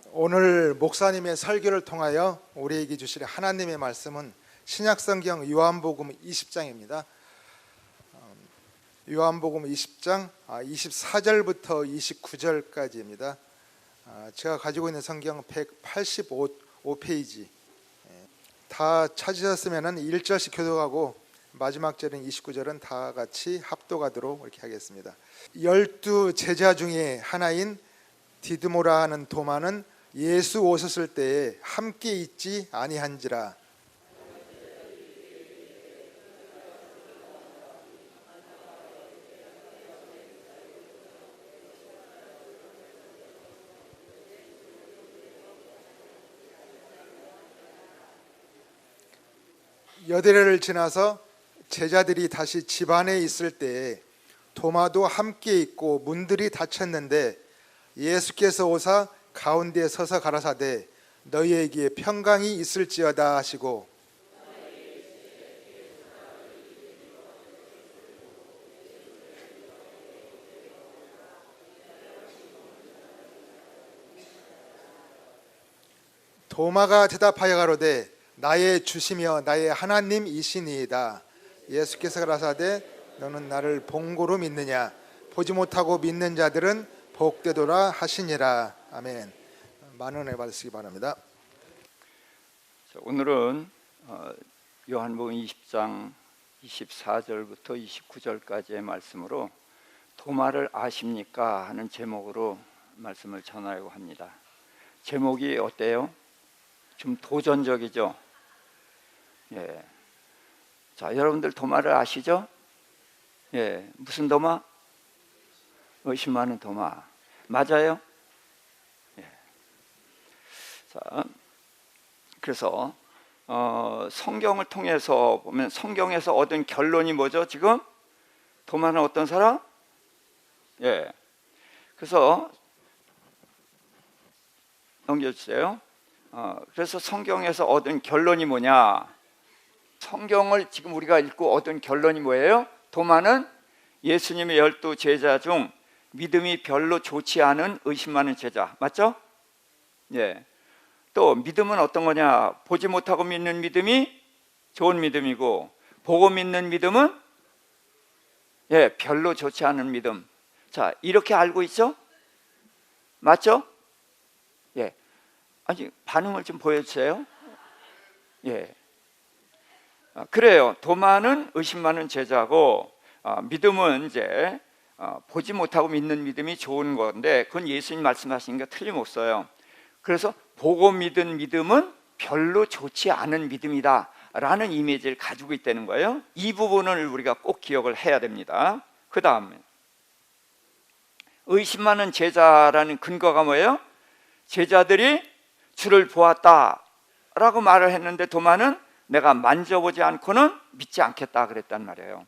오늘 목사님의 설교를 통하여 우리에게 주실 하나님의 말씀은 신약성경 요한복음 20장입니다. 요한복음 20장 24절부터 29절까지입니다. 제가 가지고 있는 성경 185페이지. 다 찾으셨으면 1절씩 교독하고 마지막 절인 29절은 다 같이 합독하도록 이렇게 하겠습니다. 12 제자 중에 하나인 디드모라 하는 도마는 예수 오셨을 때에 함께 있지 아니한지라. 여드레를 지나서 제자들이 다시 집 안에 있을 때에 도마도 함께 있고 문들이 닫혔는데 예수께서 오사 가운데 서서 가라사대 너희에게 평강이 있을지어다 하시고 도마가 대답하여 가로되 나의 주시며 나의 하나님이시니이다. 예수께서 가라사대 너는 나를 본고로 믿느냐 보지 못하고 믿는 자들은 복되도라 하시니라. 아멘. 많은 은혜 받으시기 바랍니다. 오늘은 요한복음 20장 24절부터 29절까지의 말씀으로 도마를 아십니까? 하는 제목으로 말씀을 전하려고 합니다. 제목이 어때요? 좀 도전적이죠? 예. 자, 여러분들 도마를 아시죠? 예. 무슨 도마? 의심 많은 도마. 맞아요? 예. 자, 그래서 성경을 통해서 보면 성경에서 얻은 결론이 뭐죠? 지금 도마는 어떤 사람? 예. 그래서 넘겨주세요. 그래서 성경에서 얻은 결론이 뭐냐? 성경을 지금 우리가 읽고 얻은 결론이 뭐예요? 도마는 예수님의 12 제자 중 믿음이 별로 좋지 않은 의심 많은 제자. 맞죠? 예. 또 믿음은 어떤 거냐? 보지 못하고 믿는 믿음이 좋은 믿음이고 보고 믿는 믿음은 별로 좋지 않은 믿음. 자, 이렇게 알고 있죠? 맞죠? 예. 아니, 반응을 좀 보여주세요. 예. 그래요. 도마는 의심 많은 제자고 믿음은 이제 보지 못하고 믿는 믿음이 좋은 건데 그건 예수님 말씀하신 게 틀림없어요. 그래서 보고 믿은 믿음은 별로 좋지 않은 믿음이다 라는 이미지를 가지고 있다는 거예요. 이 부분을 우리가 꼭 기억을 해야 됩니다. 그 다음에 의심 많은 제자라는 근거가 뭐예요? 제자들이 주를 보았다 라고 말을 했는데 도마는 내가 만져보지 않고는 믿지 않겠다 그랬단 말이에요.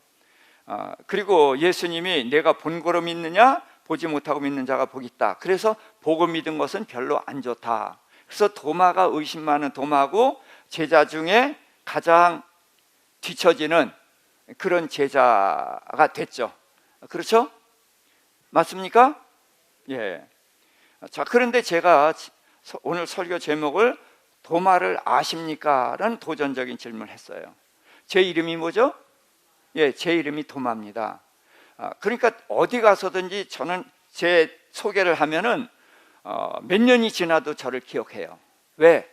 그리고 예수님이 내가 본고로 믿느냐 보지 못하고 믿는 자가 복이 있다. 그래서 보고 믿은 것은 별로 안 좋다. 그래서 도마가 의심 많은 도마고 제자 중에 가장 뒤처지는 그런 제자가 됐죠. 그렇죠? 맞습니까? 예. 자, 그런데 제가 오늘 설교 제목을 도마를 아십니까? 라는 도전적인 질문을 했어요. 제 이름이 뭐죠? 예, 제 이름이 도마입니다. 그러니까 어디 가서든지 저는 제 소개를 하면은 몇 년이 지나도 저를 기억해요. 왜?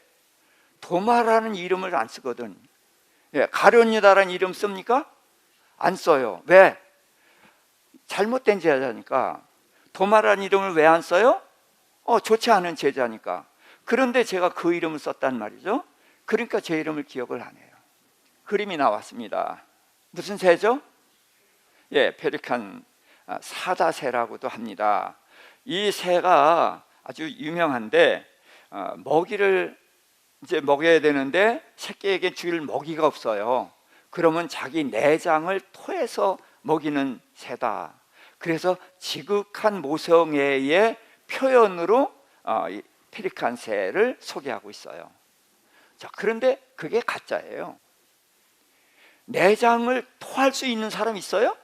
도마라는 이름을 안 쓰거든. 예, 가룟유다라는 이름 씁니까? 안 써요. 왜? 잘못된 제자니까. 도마라는 이름을 왜 안 써요? 좋지 않은 제자니까. 그런데 제가 그 이름을 썼단 말이죠. 그러니까 제 이름을 기억을 안 해요. 그림이 나왔습니다. 무슨 새죠? 예, 페리칸 사다새라고도 합니다. 이 새가 아주 유명한데 먹이를 이제 먹여야 되는데 새끼에게 줄 먹이가 없어요. 그러면 자기 내장을 토해서 먹이는 새다. 그래서 지극한 모성애의 표현으로 이 페리칸 새를 소개하고 있어요. 자, 그런데 그게 가짜예요. 내장을 토할 수 있는 사람 있어요?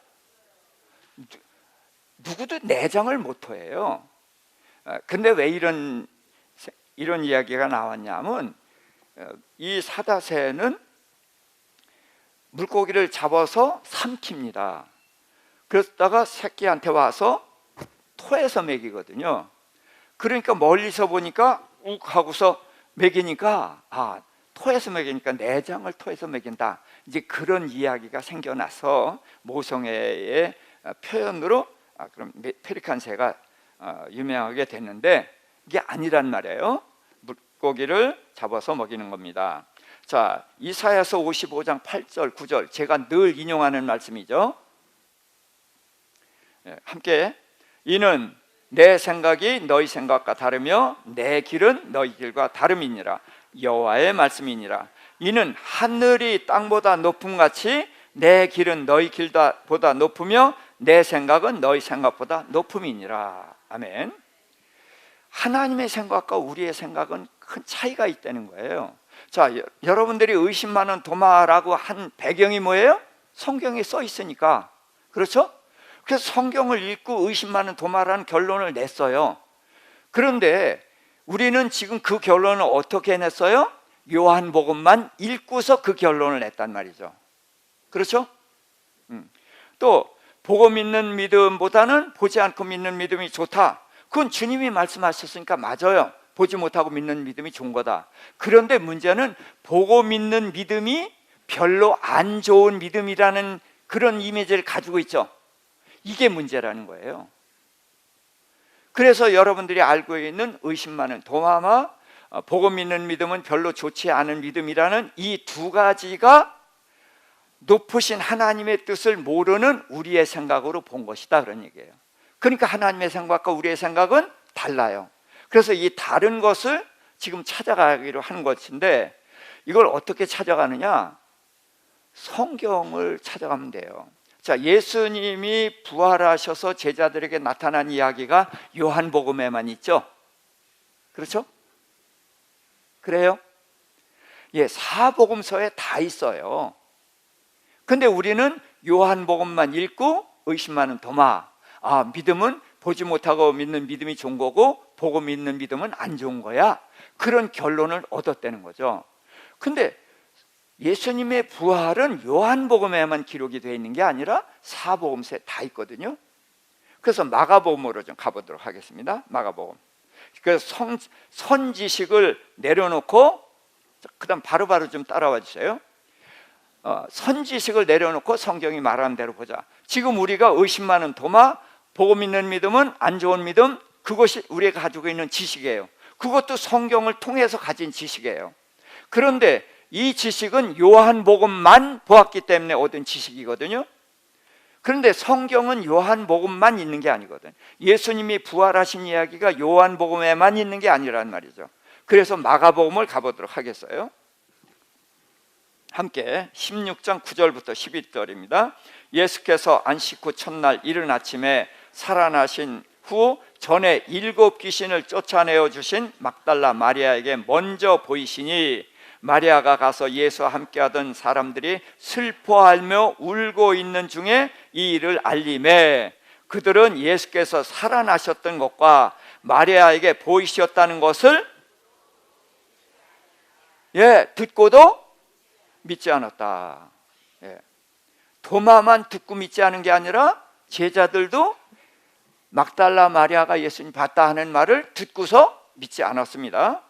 누구도 내장을 못 토해요. 근데 왜 이런 이런 이야기가 나왔냐면 이 사다새는 물고기를 잡아서 삼킵니다. 그러다가 새끼한테 와서 토해서 먹이거든요. 그러니까 멀리서 보니까 욱 하고서 먹이니까 토해서 먹이니까 내장을 토해서 먹인다. 이제 그런 이야기가 생겨나서 모성애의 표현으로 그럼 페리칸 새가 유명하게 됐는데 이게 아니란 말이에요. 물고기를 잡아서 먹이는 겁니다. 자, 이사야서 55장 8절 9절 제가 늘 인용하는 말씀이죠. 함께 이는 내 생각이 너희 생각과 다르며 내 길은 너희 길과 다름이니라. 여호와의 말씀이니라. 이는 하늘이 땅보다 높음같이 내 길은 너희 길보다 높으며 내 생각은 너희 생각보다 높음이니라. 아멘. 하나님의 생각과 우리의 생각은 큰 차이가 있다는 거예요. 자, 여러분들이 의심 많은 도마라고 한 배경이 뭐예요? 성경에 써 있으니까. 그렇죠? 그래서 성경을 읽고 의심 많은 도마라는 결론을 냈어요. 그런데 우리는 지금 그 결론을 어떻게 냈어요? 요한복음만 읽고서 그 결론을 냈단 말이죠. 그렇죠? 또 보고 믿는 믿음보다는 보지 않고 믿는 믿음이 좋다. 그건 주님이 말씀하셨으니까 맞아요. 보지 못하고 믿는 믿음이 좋은 거다. 그런데 문제는 보고 믿는 믿음이 별로 안 좋은 믿음이라는 그런 이미지를 가지고 있죠. 이게 문제라는 거예요. 그래서 여러분들이 알고 있는 의심 많은 도마와 보고 믿는 믿음은 별로 좋지 않은 믿음이라는 이 두 가지가 높으신 하나님의 뜻을 모르는 우리의 생각으로 본 것이다, 그런 얘기예요. 그러니까 하나님의 생각과 우리의 생각은 달라요. 그래서 이 다른 것을 지금 찾아가기로 하는 것인데 이걸 어떻게 찾아가느냐? 성경을 찾아가면 돼요. 자, 예수님이 부활하셔서 제자들에게 나타난 이야기가 요한복음에만 있죠? 그렇죠? 그래요? 예, 사복음서에 다 있어요. 근데 우리는 요한복음만 읽고 의심 많은 도마, 믿음은 보지 못하고 믿는 믿음이 좋은 거고 보고 믿는 믿음은 안 좋은 거야, 그런 결론을 얻었다는 거죠. 근데 예수님의 부활은 요한복음에만 기록이 되어 있는 게 아니라 사복음서에 다 있거든요. 그래서 마가복음으로 좀 가보도록 하겠습니다. 마가복음. 그래서 선지식을 내려놓고, 그 다음 바로바로 좀 따라와 주세요. 선지식을 내려놓고 성경이 말하는 대로 보자. 지금 우리가 의심 많은 도마, 보고 믿는 믿음은 안 좋은 믿음, 그것이 우리가 가지고 있는 지식이에요. 그것도 성경을 통해서 가진 지식이에요. 그런데 이 지식은 요한복음만 보았기 때문에 얻은 지식이거든요. 그런데 성경은 요한복음만 있는 게 아니거든. 예수님이 부활하신 이야기가 요한복음에만 있는 게 아니란 말이죠. 그래서 마가복음을 가보도록 하겠어요. 함께 16장 9절부터 11절입니다. 예수께서 안식 후 첫날 이른 아침에 살아나신 후 전에 7 귀신을 쫓아내어 주신 막달라 마리아에게 먼저 보이시니 마리아가 가서 예수와 함께하던 사람들이 슬퍼하며 울고 있는 중에 이 일을 알림해 그들은 예수께서 살아나셨던 것과 마리아에게 보이셨다는 것을 듣고도 믿지 않았다. 도마만 듣고 믿지 않은 게 아니라 제자들도 막달라 마리아가 예수님 봤다 하는 말을 듣고서 믿지 않았습니다.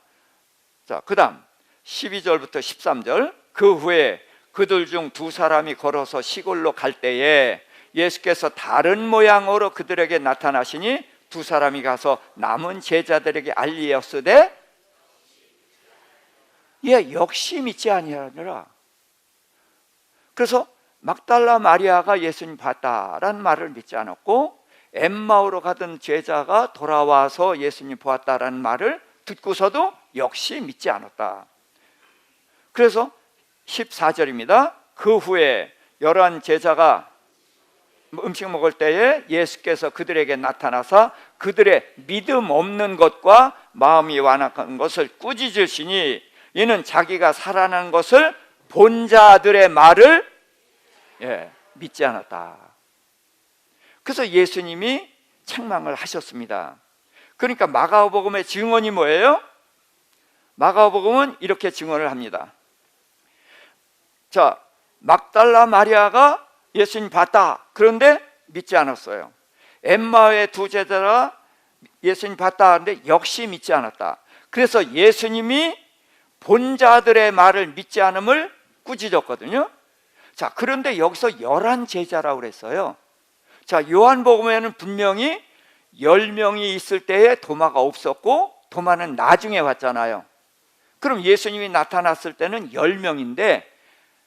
자, 그 다음 12절부터 13절. 그 후에 그들 중 2 사람이 걸어서 시골로 갈 때에 예수께서 다른 모양으로 그들에게 나타나시니 2 사람이 가서 남은 제자들에게 알리었으되 역시 믿지 아니하느라. 그래서 막달라 마리아가 예수님 봤다라는 말을 믿지 않았고, 엠마오로 가던 제자가 돌아와서 예수님 보았다라는 말을 듣고서도 역시 믿지 않았다. 그래서 14절입니다. 그 후에 11 제자가 음식 먹을 때에 예수께서 그들에게 나타나사 그들의 믿음 없는 것과 마음이 완악한 것을 꾸짖으시니 이는 자기가 살아난 것을 본 자들의 말을 믿지 않았다. 그래서 예수님이 책망을 하셨습니다. 그러니까 마가복음의 증언이 뭐예요? 마가복음은 이렇게 증언을 합니다. 자, 막달라 마리아가 예수님 봤다. 그런데 믿지 않았어요. 엠마오의 두 제자가 예수님 봤다 하는데 역시 믿지 않았다. 그래서 예수님이 본 자들의 말을 믿지 않음을 꾸짖었거든요. 자, 그런데 여기서 11제자라고 그랬어요. 자, 요한복음에는 분명히 10명이 있을 때에 도마가 없었고 도마는 나중에 왔잖아요. 그럼 예수님이 나타났을 때는 10명인데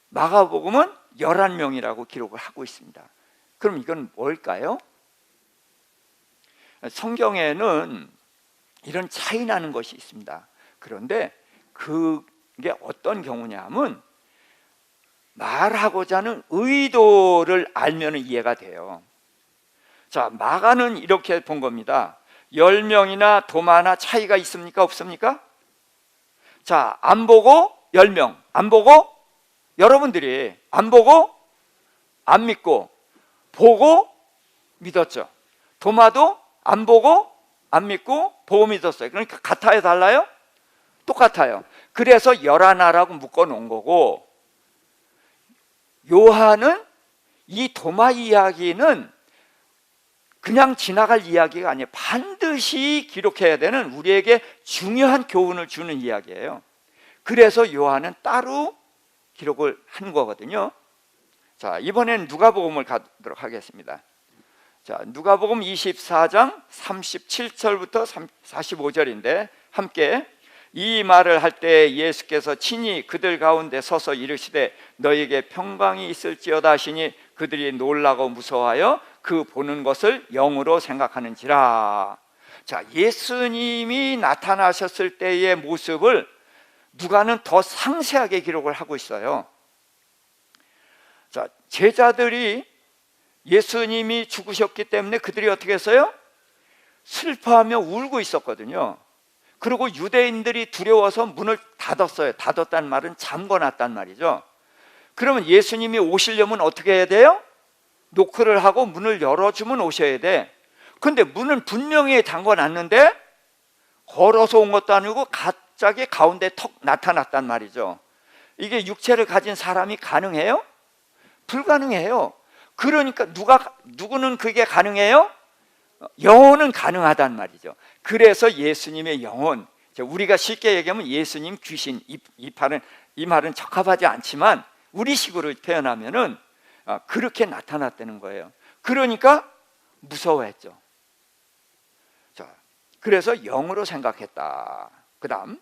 마가복음은 11명이라고 기록을 하고 있습니다. 그럼 이건 뭘까요? 성경에는 이런 차이 나는 것이 있습니다. 그런데 그게 어떤 경우냐 하면 말하고자 하는 의도를 알면 이해가 돼요. 자, 마가는 이렇게 본 겁니다. 10명이나 도마나 차이가 있습니까? 없습니까? 자, 안 보고 10명, 안 보고 여러분들이 안 보고 안 믿고 보고 믿었죠. 도마도 안 보고 안 믿고 보고 믿었어요. 그러니까 같아요, 달라요? 똑같아요. 그래서 11하라고 묶어 놓은 거고, 요한은 이 도마 이야기는 그냥 지나갈 이야기가 아니에요. 반드시 기록해야 되는 우리에게 중요한 교훈을 주는 이야기예요. 그래서 요한은 따로 기록을 한 거거든요. 자, 이번에는 누가복음을 가도록 하겠습니다. 자, 누가복음 24장 37절부터 45절인데 함께 이 말을 할 때 예수께서 친히 그들 가운데 서서 이르시되 너희에게 평강이 있을지어다 하시니 그들이 놀라고 무서워하여 그 보는 것을 영으로 생각하는지라. 자, 예수님이 나타나셨을 때의 모습을 누가는 더 상세하게 기록을 하고 있어요. 자, 제자들이 예수님이 죽으셨기 때문에 그들이 어떻게 했어요? 슬퍼하며 울고 있었거든요. 그리고 유대인들이 두려워서 문을 닫았어요. 닫았다는 말은 잠궈놨단 말이죠. 그러면 예수님이 오시려면 어떻게 해야 돼요? 노크를 하고 문을 열어주면 오셔야 돼. 근데 문은 분명히 잠궈놨는데 걸어서 온 것도 아니고 갑자기 가운데 턱 나타났단 말이죠. 이게 육체를 가진 사람이 가능해요? 불가능해요. 그러니까 누구는 그게 가능해요? 영혼은 가능하단 말이죠. 그래서 예수님의 영혼, 우리가 쉽게 얘기하면 예수님 귀신, 이 말은 적합하지 않지만 우리식으로 표현하면은 그렇게 나타났다는 거예요. 그러니까 무서워했죠. 자, 그래서 영으로 생각했다. 그 다음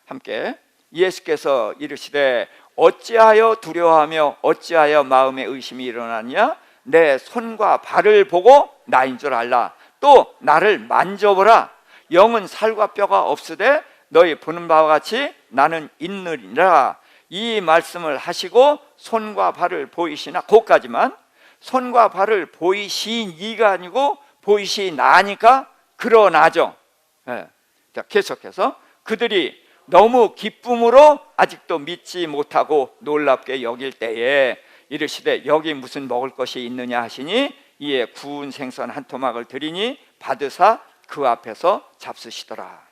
함께 예수께서 이르시되 어찌하여 두려워하며 어찌하여 마음에 의심이 일어나냐? 내 손과 발을 보고 나인 줄 알라. 또 나를 만져보라. 영은 살과 뼈가 없으되 너희 보는 바와 같이 나는 있느니라. 이 말씀을 하시고 손과 발을 보이시나, 거기까지만. 손과 발을 보이시니가 아니고 보이시나니까 그러나죠. 네. 자, 계속해서 그들이 너무 기쁨으로 아직도 믿지 못하고 놀랍게 여길 때에 이르시되 여기 무슨 먹을 것이 있느냐 하시니 이에 구운 생선 한 토막을 드리니 받으사 그 앞에서 잡수시더라.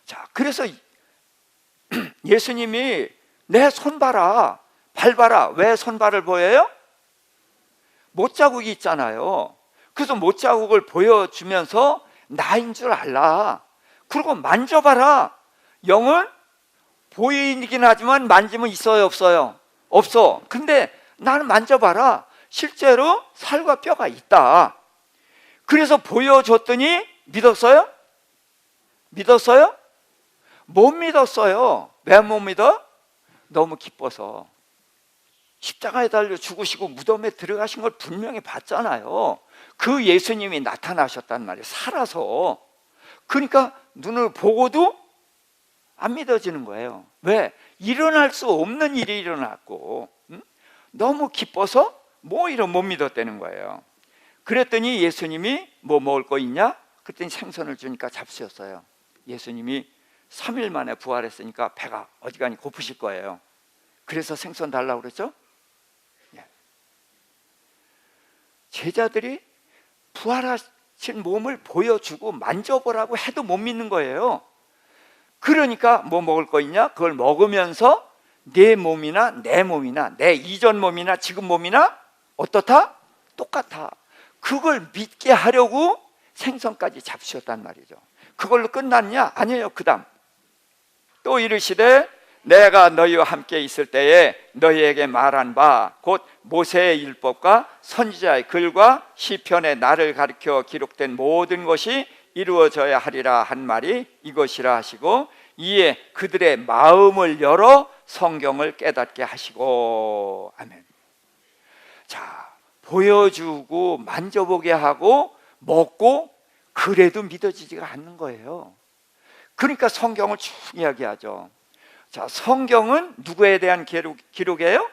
자, 그래서 예수님이 내 손 봐라, 발 봐라. 왜 손발을 보여요? 못자국이 있잖아요. 그래서 못자국을 보여주면서 나인 줄 알라. 그리고 만져봐라. 영은 보이긴 하지만 만지면 있어요, 없어요? 없어. 근데 나는 만져봐라. 실제로 살과 뼈가 있다. 그래서 보여줬더니 믿었어요? 믿었어요? 못 믿었어요. 왜 못 믿어? 너무 기뻐서. 십자가에 달려 죽으시고 무덤에 들어가신 걸 분명히 봤잖아요. 그 예수님이 나타나셨단 말이에요. 살아서. 그러니까 눈을 보고도 안 믿어지는 거예요. 왜? 일어날 수 없는 일이 일어났고 너무 기뻐서 오히려 못 믿었다는 거예요. 그랬더니 예수님이 뭐 먹을 거 있냐? 그랬더니 생선을 주니까 잡수셨어요. 예수님이 3일 만에 부활했으니까 배가 어지간히 고프실 거예요. 그래서 생선 달라고 그랬죠? 제자들이 부활하신 몸을 보여주고 만져보라고 해도 못 믿는 거예요. 그러니까 뭐 먹을 거 있냐? 그걸 먹으면서 내 몸이나 내 몸이나 내 이전 몸이나 지금 몸이나 어떻다? 똑같아. 그걸 믿게 하려고 생선까지 잡수셨단 말이죠. 그걸로 끝났냐? 아니에요. 그 다음 또 이르시되 내가 너희와 함께 있을 때에 너희에게 말한 바 곧 모세의 율법과 선지자의 글과 시편에 나를 가리켜 기록된 모든 것이 이루어져야 하리라 한 말이 이것이라 하시고 이에 그들의 마음을 열어 성경을 깨닫게 하시고. 아멘. 자, 보여주고 만져보게 하고 먹고 그래도 믿어지지가 않는 거예요. 그러니까 성경을 쭉 이야기하죠. 자, 성경은 누구에 대한 기록이에요?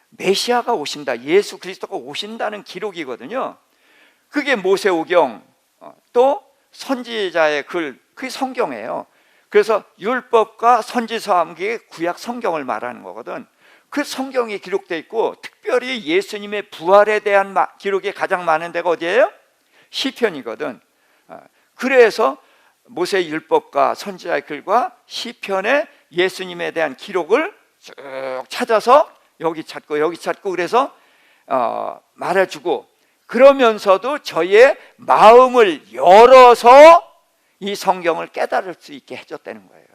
메시아가 오신다, 예수 그리스도가 오신다는 기록이거든요. 그게 모세오경 또 선지자의 글, 그게 성경이에요. 그래서 율법과 선지서함, 그게 구약 성경을 말하는 거거든. 그 성경이 기록되어 있고 특별히 예수님의 부활에 대한 기록이 가장 많은 데가 어디예요? 시편이거든. 그래서 모세의 율법과 선지자의 글과 시편에 예수님에 대한 기록을 쭉 찾아서 여기 찾고 그래서 말해주고, 그러면서도 저희의 마음을 열어서 이 성경을 깨달을 수 있게 해줬다는 거예요.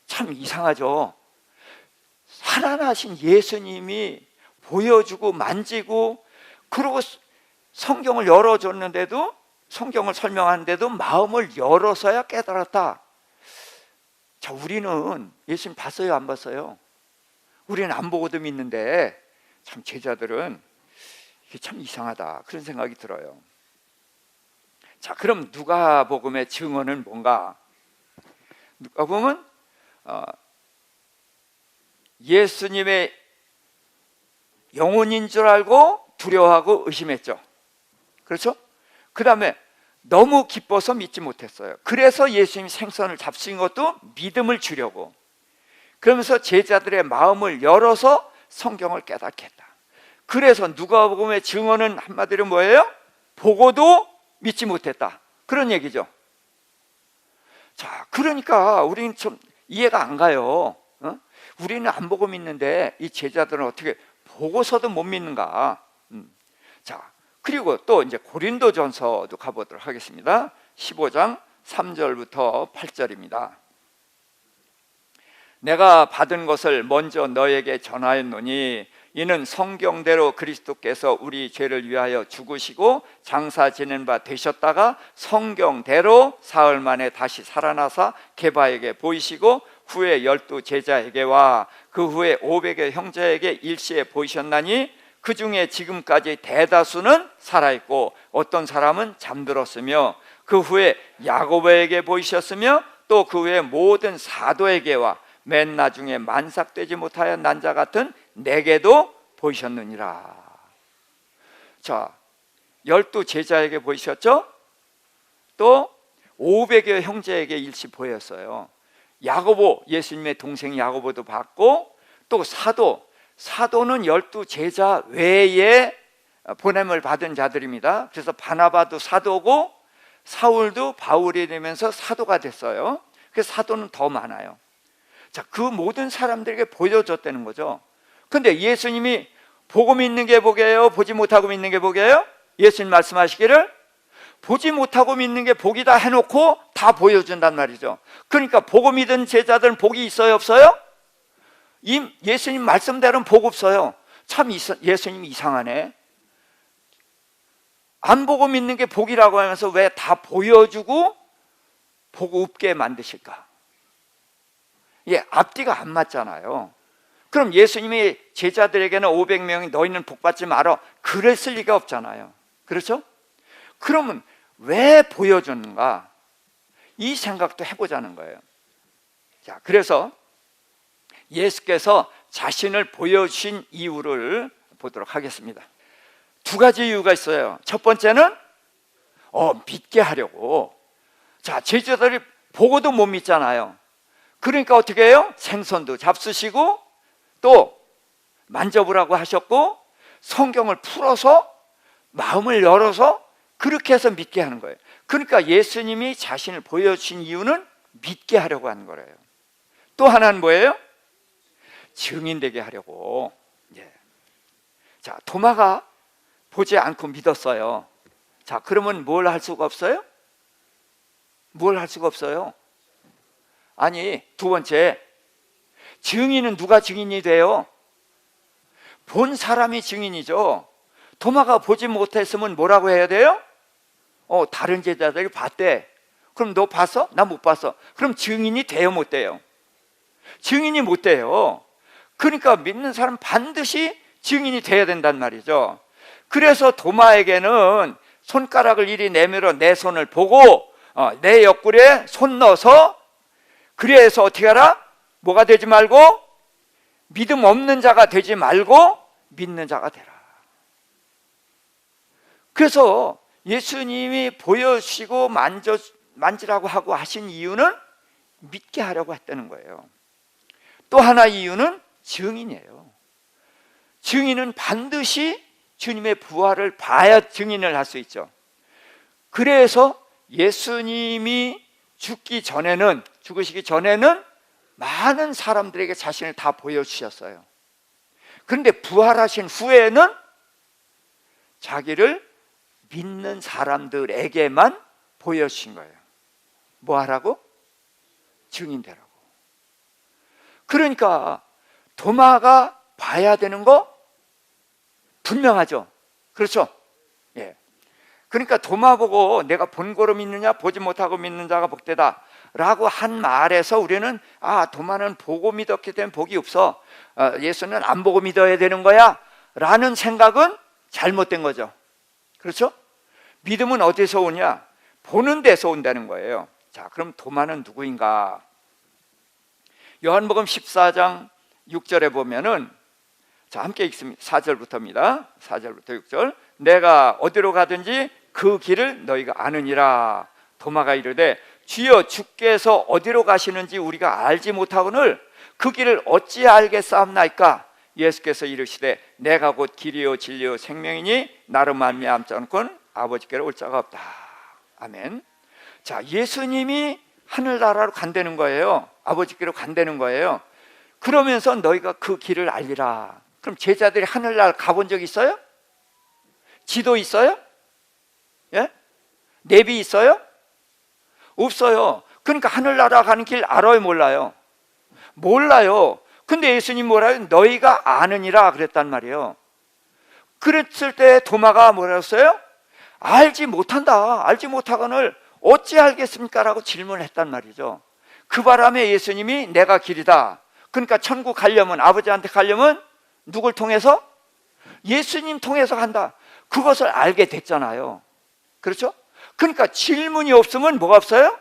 참 이상하죠. 살아나신 예수님이 보여주고 만지고 그리고 성경을 열어줬는데도, 성경을 설명하는데도 마음을 열어서야 깨달았다. 자, 우리는 예수님 봤어요, 안 봤어요? 우리는 안 보고도 믿는데 참 제자들은 이게 참 이상하다, 그런 생각이 들어요. 자, 그럼 누가복음의 증언은 뭔가? 누가복음은 예수님의 영혼인 줄 알고 두려워하고 의심했죠. 그렇죠? 그 다음에 너무 기뻐서 믿지 못했어요. 그래서 예수님이 생선을 잡수신 것도 믿음을 주려고, 그러면서 제자들의 마음을 열어서 성경을 깨닫게 했다. 그래서 누가복음의 증언은 한마디로 뭐예요? 보고도 믿지 못했다, 그런 얘기죠. 자, 그러니까 우리는 좀 이해가 안 가요. 우리는 안 보고 믿는데 이 제자들은 어떻게 보고서도 못 믿는가? 자, 그리고 또 이제 고린도전서도 가보도록 하겠습니다. 15장 3절부터 8절입니다. 내가 받은 것을 먼저 너에게 전하였노니 이는 성경대로 그리스도께서 우리 죄를 위하여 죽으시고 장사 지낸 바 되셨다가 성경대로 사흘 만에 다시 살아나사 게바에게 보이시고 후에 12 제자에게와 그 후에 500여 형제에게 일시에 보이셨나니 그 중에 지금까지 대다수는 살아있고 어떤 사람은 잠들었으며 그 후에 야고보에게 보이셨으며 또 그 후에 모든 사도에게와 맨 나중에 만삭되지 못하여 난 자 같은 내게도 보이셨느니라. 자, 12 제자에게 보이셨죠? 또 500여 형제에게 일시 보였어요. 야고보, 예수님의 동생 야고보도 봤고, 또 사도는 12 제자 외에 보냄을 받은 자들입니다. 그래서 바나바도 사도고 사울도 바울이 되면서 사도가 됐어요. 그래서 사도는 더 많아요. 자, 그 모든 사람들에게 보여줬다는 거죠. 근데 예수님이 보고 믿는 게 복이에요, 보지 못하고 믿는 게 복이에요? 예수님 말씀하시기를 보지 못하고 믿는 게 복이다 해놓고 다 보여준단 말이죠. 그러니까 보고 믿은 제자들은 복이 있어요, 없어요? 예수님 말씀대로는 복 없어요. 참 예수님이 이상하네. 안 보고 믿는 게 복이라고 하면서 왜 다 보여주고 보고 없게 만드실까? 예, 앞뒤가 안 맞잖아요. 그럼 예수님이 제자들에게는 500명이 너희는 복받지 말어, 그랬을 리가 없잖아요. 그렇죠? 그러면 왜 보여주는가? 이 생각도 해보자는 거예요. 자, 그래서 예수께서 자신을 보여주신 이유를 보도록 하겠습니다. 두 가지 이유가 있어요. 첫 번째는 믿게 하려고. 자, 제자들이 보고도 못 믿잖아요. 그러니까 어떻게 해요? 생선도 잡수시고 또 만져보라고 하셨고 성경을 풀어서 마음을 열어서 그렇게 해서 믿게 하는 거예요. 그러니까 예수님이 자신을 보여주신 이유는 믿게 하려고 하는 거예요. 또 하나는 뭐예요? 증인되게 하려고. 예. 자, 도마가 보지 않고 믿었어요. 자, 그러면 뭘 할 수가 없어요? 뭘 할 수가 없어요? 아니, 두 번째, 증인은 누가 증인이 돼요? 본 사람이 증인이죠. 도마가 보지 못했으면 뭐라고 해야 돼요? 다른 제자들이 봤대. 그럼 너 봤어? 나 못 봤어. 그럼 증인이 돼요, 못 돼요? 증인이 못 돼요. 그러니까 믿는 사람 반드시 증인이 돼야 된단 말이죠. 그래서 도마에게는 손가락을 이리 내밀어 내 손을 보고 내 옆구리에 손 넣어서, 그래서 어떻게 하라? 뭐가 되지 말고? 믿음 없는 자가 되지 말고 믿는 자가 되라. 그래서 예수님이 보여주시고 만지라고 하고 하신 이유는 믿게 하려고 했다는 거예요. 또 하나 이유는 증인이에요. 증인은 반드시 주님의 부활을 봐야 증인을 할 수 있죠. 그래서 예수님이 죽으시기 전에는 많은 사람들에게 자신을 다 보여주셨어요. 그런데 부활하신 후에는 자기를 믿는 사람들에게만 보여주신 거예요. 뭐 하라고? 증인되라고. 그러니까 도마가 봐야 되는 거 분명하죠. 그렇죠? 예. 그러니까 도마 보고 내가 본 거로 믿느냐 보지 못하고 믿는 자가 복되다 라고 한 말에서 우리는 도마는 보고 믿었기 때문에 복이 없어, 예수는 안 보고 믿어야 되는 거야 라는 생각은 잘못된 거죠. 그렇죠? 믿음은 어디서 오냐? 보는 데서 온다는 거예요. 자, 그럼 도마는 누구인가? 요한복음 14장 6절에 보면은, 자, 함께 읽습니다. 4절부터입니다. 4절부터 6절. 내가 어디로 가든지 그 길을 너희가 아느니라. 도마가 이르되 주여, 주께서 어디로 가시는지 우리가 알지 못하거늘 그 길을 어찌 알겠사옵나이까? 예수께서 이르시되 내가 곧 길이요 진리요 생명이니 나로 말미암지 않고는 아버지께로 올 자가 없다. 아멘. 자, 예수님이 하늘나라로 간다는 거예요. 아버지께로 간다는 거예요. 그러면서 너희가 그 길을 알리라. 그럼 제자들이 하늘나라 가본 적 있어요? 지도 있어요? 예? 내비 있어요? 없어요. 그러니까 하늘나라 가는 길 알아요, 몰라요? 몰라요. 근데 예수님 뭐라요? 너희가 아느니라 그랬단 말이에요. 그랬을 때 도마가 뭐라 했어요? 알지 못한다. 알지 못하거늘 어찌 알겠습니까? 라고 질문을 했단 말이죠. 그 바람에 예수님이 내가 길이다. 그러니까 천국 가려면, 아버지한테 가려면 누굴 통해서? 예수님 통해서 간다. 그것을 알게 됐잖아요. 그렇죠? 그러니까 질문이 없으면 뭐가 없어요?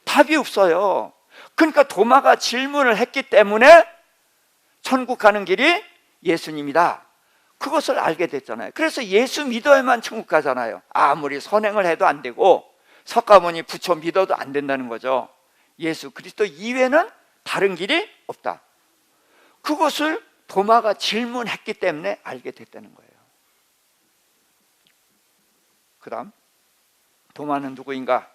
답이 없어요. 그러니까 도마가 질문을 했기 때문에 천국 가는 길이 예수님이다. 그것을 알게 됐잖아요. 그래서 예수 믿어야만 천국 가잖아요. 아무리 선행을 해도 안 되고 석가모니 부처 믿어도 안 된다는 거죠. 예수 그리스도 이외에는 다른 길이 없다. 그것을 도마가 질문했기 때문에 알게 됐다는 거예요. 그 다음 도마는 누구인가?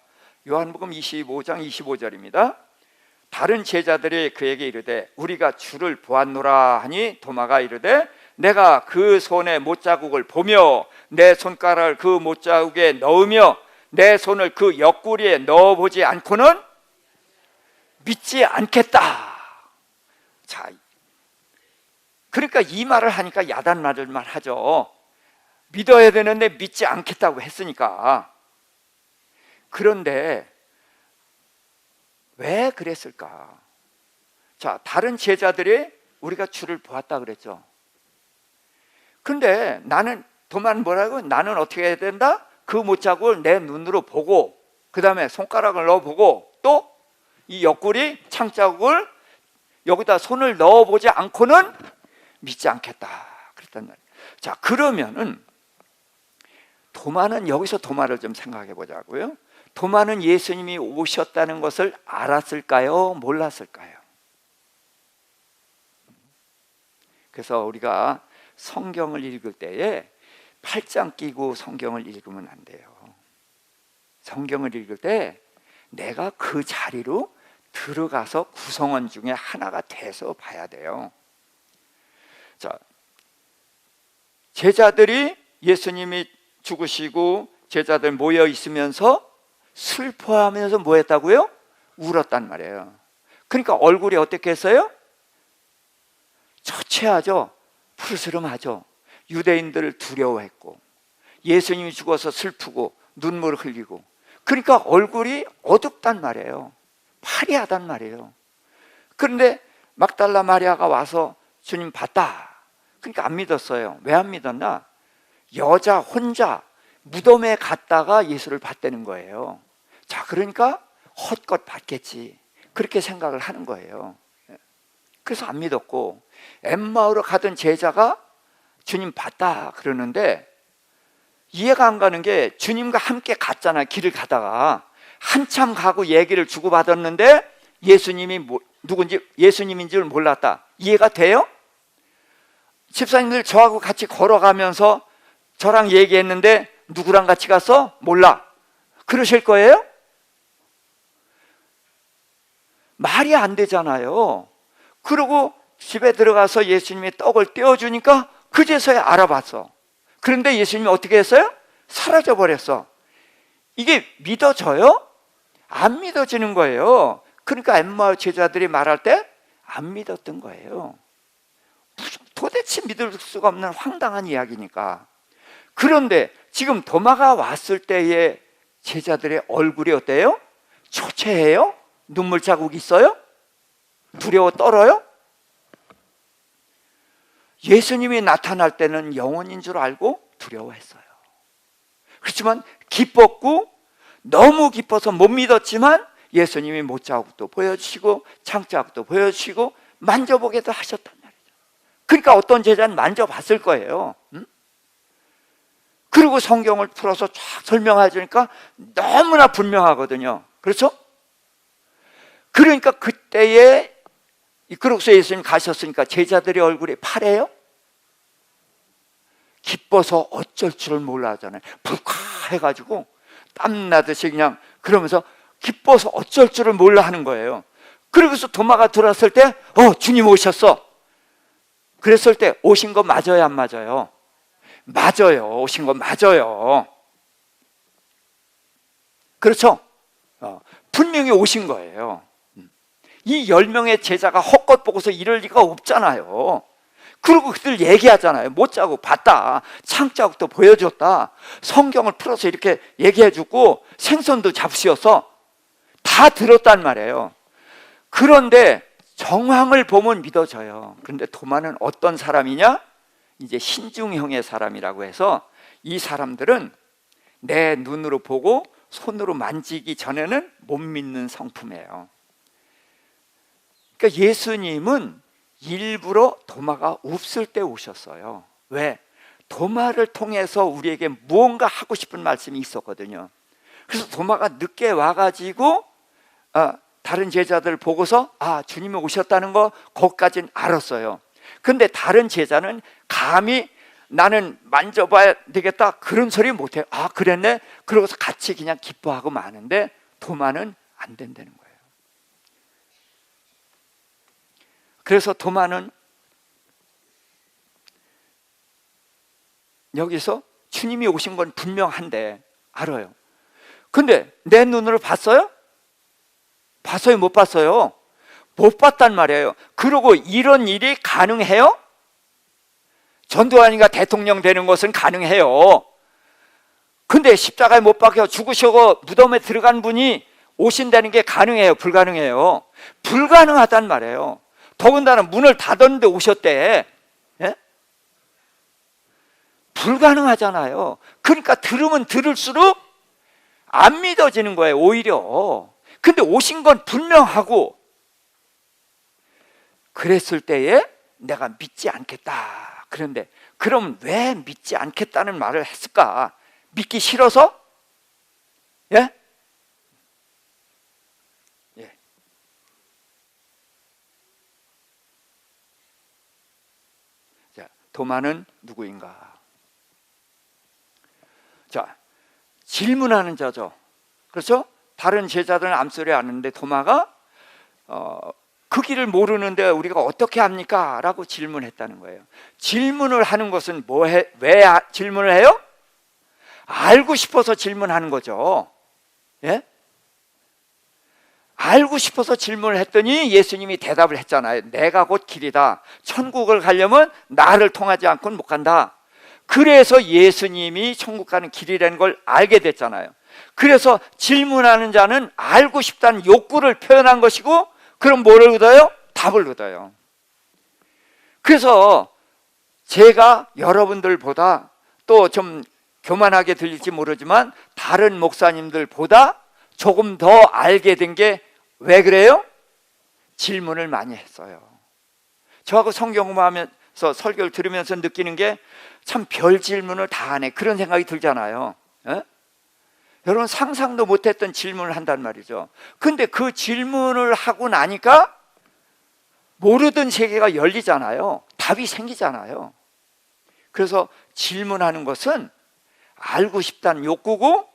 요한복음 25장 25절입니다. 다른 제자들이 그에게 이르되 우리가 주를 보았노라 하니 도마가 이르되 내가 그 손의 못자국을 보며 내 손가락을 그 못자국에 넣으며 내 손을 그 옆구리에 넣어보지 않고는 믿지 않겠다. 자, 그러니까 이 말을 하니까 야단 맞을 말 하죠. 믿어야 되는데 믿지 않겠다고 했으니까. 그런데 왜 그랬을까? 자, 다른 제자들이 우리가 주를 보았다 그랬죠. 근데 도마는 뭐라고? 나는 어떻게 해야 된다? 그 못자국을 내 눈으로 보고, 그 다음에 손가락을 넣어보고, 또 이 옆구리 창자국을 여기다 손을 넣어보지 않고는 믿지 않겠다 그랬단 말이에요. 자, 그러면은 도마는, 여기서 도마를 좀 생각해 보자고요. 도마는 예수님이 오셨다는 것을 알았을까요? 몰랐을까요? 그래서 우리가 성경을 읽을 때에 팔짱 끼고 성경을 읽으면 안 돼요. 성경을 읽을 때 내가 그 자리로 들어가서 구성원 중에 하나가 돼서 봐야 돼요. 자, 제자들이 예수님이 죽으시고 제자들 모여 있으면서 슬퍼하면서 뭐 했다고요? 울었단 말이에요. 그러니까 얼굴이 어떻게 했어요? 처체하죠. 푸르스름하죠. 유대인들을 두려워했고 예수님이 죽어서 슬프고 눈물을 흘리고, 그러니까 얼굴이 어둡단 말이에요. 파리하단 말이에요. 그런데 막달라 마리아가 와서 주님 봤다. 그러니까 안 믿었어요. 왜 안 믿었나? 여자 혼자 무덤에 갔다가 예수를 봤다는 거예요. 자, 그러니까 헛것 봤겠지, 그렇게 생각을 하는 거예요. 그래서 안 믿었고, 엠마오로 가던 제자가 주님 봤다 그러는데 이해가 안 가는 게, 주님과 함께 갔잖아요. 길을 가다가 한참 가고 얘기를 주고받았는데 예수님이 누군지, 예수님인 줄 몰랐다. 이해가 돼요? 집사님들 저하고 같이 걸어가면서 저랑 얘기했는데 누구랑 같이 갔어? 몰라. 그러실 거예요? 말이 안 되잖아요. 그리고 집에 들어가서 예수님이 떡을 떼어주니까 그제서야 알아봤어. 그런데 예수님이 어떻게 했어요? 사라져 버렸어. 이게 믿어져요? 안 믿어지는 거예요. 그러니까 엠마오 제자들이 말할 때 안 믿었던 거예요. 도대체 믿을 수가 없는 황당한 이야기니까. 그런데 지금 도마가 왔을 때의 제자들의 얼굴이 어때요? 초췌해요? 눈물 자국이 있어요? 두려워 떨어요? 예수님이 나타날 때는 영혼인 줄 알고 두려워했어요. 그렇지만 기뻤고, 너무 기뻐서 못 믿었지만 예수님이 못자국도 보여주시고 창자국도 보여주시고 만져보게도 하셨단 말이죠. 그러니까 어떤 제자는 만져봤을 거예요. 그리고 성경을 풀어서 쫙 설명해 주니까 너무나 분명하거든요. 그렇죠? 그러니까 그때에, 그러고서 예수님 가셨으니까 제자들의 얼굴이 파래요? 기뻐서 어쩔 줄을 몰라 하잖아요. 불쾌해가지고 땀나듯이 그냥 그러면서 기뻐서 어쩔 줄을 몰라 하는 거예요. 그러고서 도마가 들어왔을 때 주님 오셨어. 그랬을 때 오신 거 맞아요, 안 맞아요? 맞아요. 오신 거 맞아요. 그렇죠? 분명히 오신 거예요. 이 10명의 제자가 헛것 보고서 이럴 리가 없잖아요. 그리고 그들 얘기하잖아요. 못자국 봤다, 창자국도 보여줬다, 성경을 풀어서 이렇게 얘기해주고 생선도 잡수셔서 다 들었단 말이에요. 그런데 정황을 보면 믿어져요. 그런데 도마는 어떤 사람이냐? 이제 신중형의 사람이라고 해서, 이 사람들은 내 눈으로 보고 손으로 만지기 전에는 못 믿는 성품이에요. 그러니까 예수님은 일부러 도마가 없을 때 오셨어요. 왜? 도마를 통해서 우리에게 무언가 하고 싶은 말씀이 있었거든요. 그래서 도마가 늦게 와가지고 다른 제자들 보고서 주님이 오셨다는 거 거기까지는 알았어요. 근데 다른 제자는 감히 나는 만져봐야 되겠다 그런 소리 못해요. 그랬네? 그러고서 같이 그냥 기뻐하고 마는데 도마는 안 된다는 거예요. 그래서 도마는 여기서 주님이 오신 건 분명한데 알아요. 근데 내 눈으로 봤어요? 봤어요? 못 봤어요? 못 봤단 말이에요. 그리고 이런 일이 가능해요? 전두환이가 대통령 되는 것은 가능해요. 근데 십자가에 못 박혀 죽으시고 무덤에 들어간 분이 오신다는 게 가능해요? 불가능해요? 불가능하단 말이에요. 더군다나 문을 닫았는데 오셨대. 예? 불가능하잖아요. 그러니까 들으면 들을수록 안 믿어지는 거예요, 오히려. 근데 오신 건 분명하고, 그랬을 때에 내가 믿지 않겠다. 그런데 그럼 왜 믿지 않겠다는 말을 했을까? 믿기 싫어서? 예? 예. 자, 도마는 누구인가? 자, 질문하는 자죠. 그렇죠? 다른 제자들은 암소리 아는데 도마가 그 길을 모르는데 우리가 어떻게 합니까? 라고 질문했다는 거예요. 질문을 하는 것은 왜 질문을 해요? 알고 싶어서 질문하는 거죠. 예? 알고 싶어서 질문을 했더니 예수님이 대답을 했잖아요. 내가 곧 길이다. 천국을 가려면 나를 통하지 않고는 못 간다. 그래서 예수님이 천국 가는 길이라는 걸 알게 됐잖아요. 그래서 질문하는 자는 알고 싶다는 욕구를 표현한 것이고, 그럼 뭐를 얻어요? 답을 얻어요. 그래서 제가 여러분들보다, 또 좀 교만하게 들릴지 모르지만 다른 목사님들보다 조금 더 알게 된 게 왜 그래요? 질문을 많이 했어요. 저하고 성경 공부하면서 설교를 들으면서 느끼는 게 참 별 질문을 다 하네, 그런 생각이 들잖아요. 에? 여러분 상상도 못했던 질문을 한단 말이죠. 근데 그 질문을 하고 나니까 모르던 세계가 열리잖아요. 답이 생기잖아요. 그래서 질문하는 것은 알고 싶다는 욕구고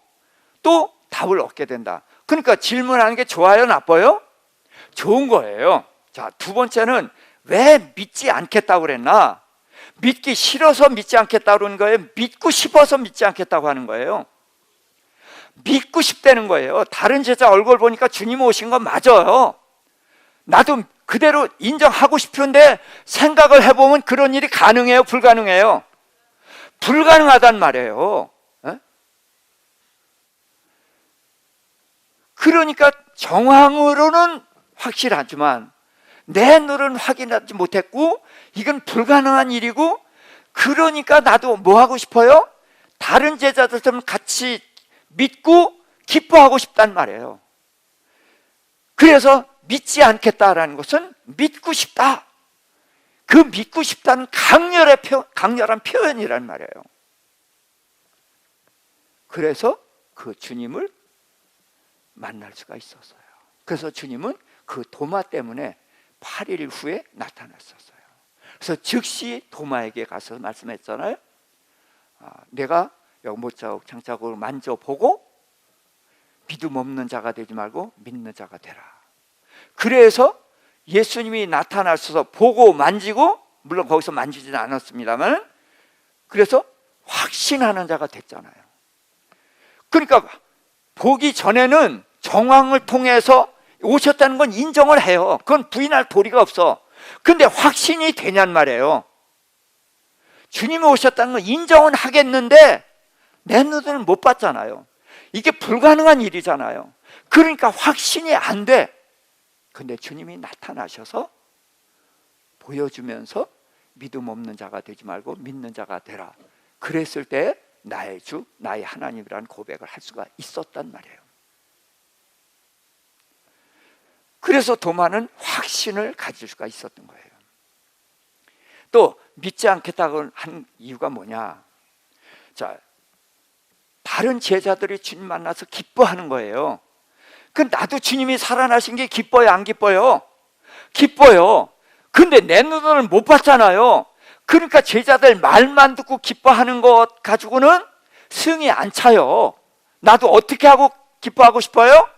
또 답을 얻게 된다. 그러니까 질문하는 게 좋아요, 나빠요? 좋은 거예요. 자, 두 번째는 왜 믿지 않겠다고 그랬나? 믿기 싫어서 믿지 않겠다고 그러는 거예요? 믿고 싶어서 믿지 않겠다고 하는 거예요? 믿고 싶다는 거예요. 다른 제자 얼굴 보니까 주님 오신 건 맞아요. 나도 그대로 인정하고 싶은데 생각을 해보면 그런 일이 가능해요, 불가능해요? 불가능하단 말이에요. 그러니까 정황으로는 확실하지만 내 눈은 확인하지 못했고 이건 불가능한 일이고, 그러니까 나도 뭐 하고 싶어요? 다른 제자들처럼 같이 믿고 기뻐하고 싶단 말이에요. 그래서 믿지 않겠다라는 것은 믿고 싶다. 그 믿고 싶다는 강렬한 표현이란 말이에요. 그래서 그 주님을 만날 수가 있었어요. 그래서 주님은 그 도마 때문에 8일 후에 나타났었어요. 그래서 즉시 도마에게 가서 말씀했잖아요. 내가 여기 못자국 장자국을 만져보고 믿음 없는 자가 되지 말고 믿는 자가 되라. 그래서 예수님이 나타나셔서 보고 만지고, 물론 거기서 만지지는 않았습니다만, 그래서 확신하는 자가 됐잖아요. 그러니까 보기 전에는 정황을 통해서 오셨다는 건 인정을 해요. 그건 부인할 도리가 없어. 근데 확신이 되냔 말이에요. 주님이 오셨다는 건 인정은 하겠는데 내 눈으로는 못 봤잖아요. 이게 불가능한 일이잖아요. 그러니까 확신이 안 돼. 근데 주님이 나타나셔서 보여주면서 믿음 없는 자가 되지 말고 믿는 자가 되라. 그랬을 때 나의 주, 나의 하나님이라는 고백을 할 수가 있었단 말이에요. 그래서 도마는 확신을 가질 수가 있었던 거예요. 또 믿지 않겠다고 한 이유가 뭐냐? 자, 다른 제자들이 주님 만나서 기뻐하는 거예요. 그 나도 주님이 살아나신 게 기뻐요, 안 기뻐요? 기뻐요. 근데 내 눈으로는 못 봤잖아요. 그러니까 제자들 말만 듣고 기뻐하는 것 가지고는 승이 안 차요. 나도 어떻게 하고 기뻐하고 싶어요?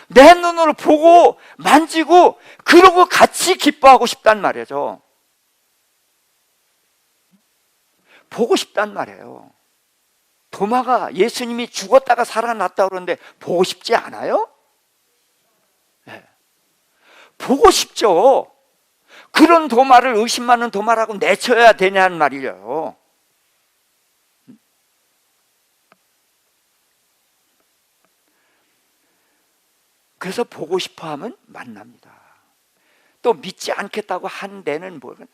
내 눈으로 보고 만지고 그러고 같이 기뻐하고 싶단 말이죠. 보고 싶단 말이에요. 도마가 예수님이 죽었다가 살아났다고 그러는데 보고 싶지 않아요? 네. 보고 싶죠. 그런 도마를 의심 많은 도마라고 내쳐야 되냐는 말이에요. 그래서 보고 싶어 하면 만납니다. 또 믿지 않겠다고 한 데는 뭐예요?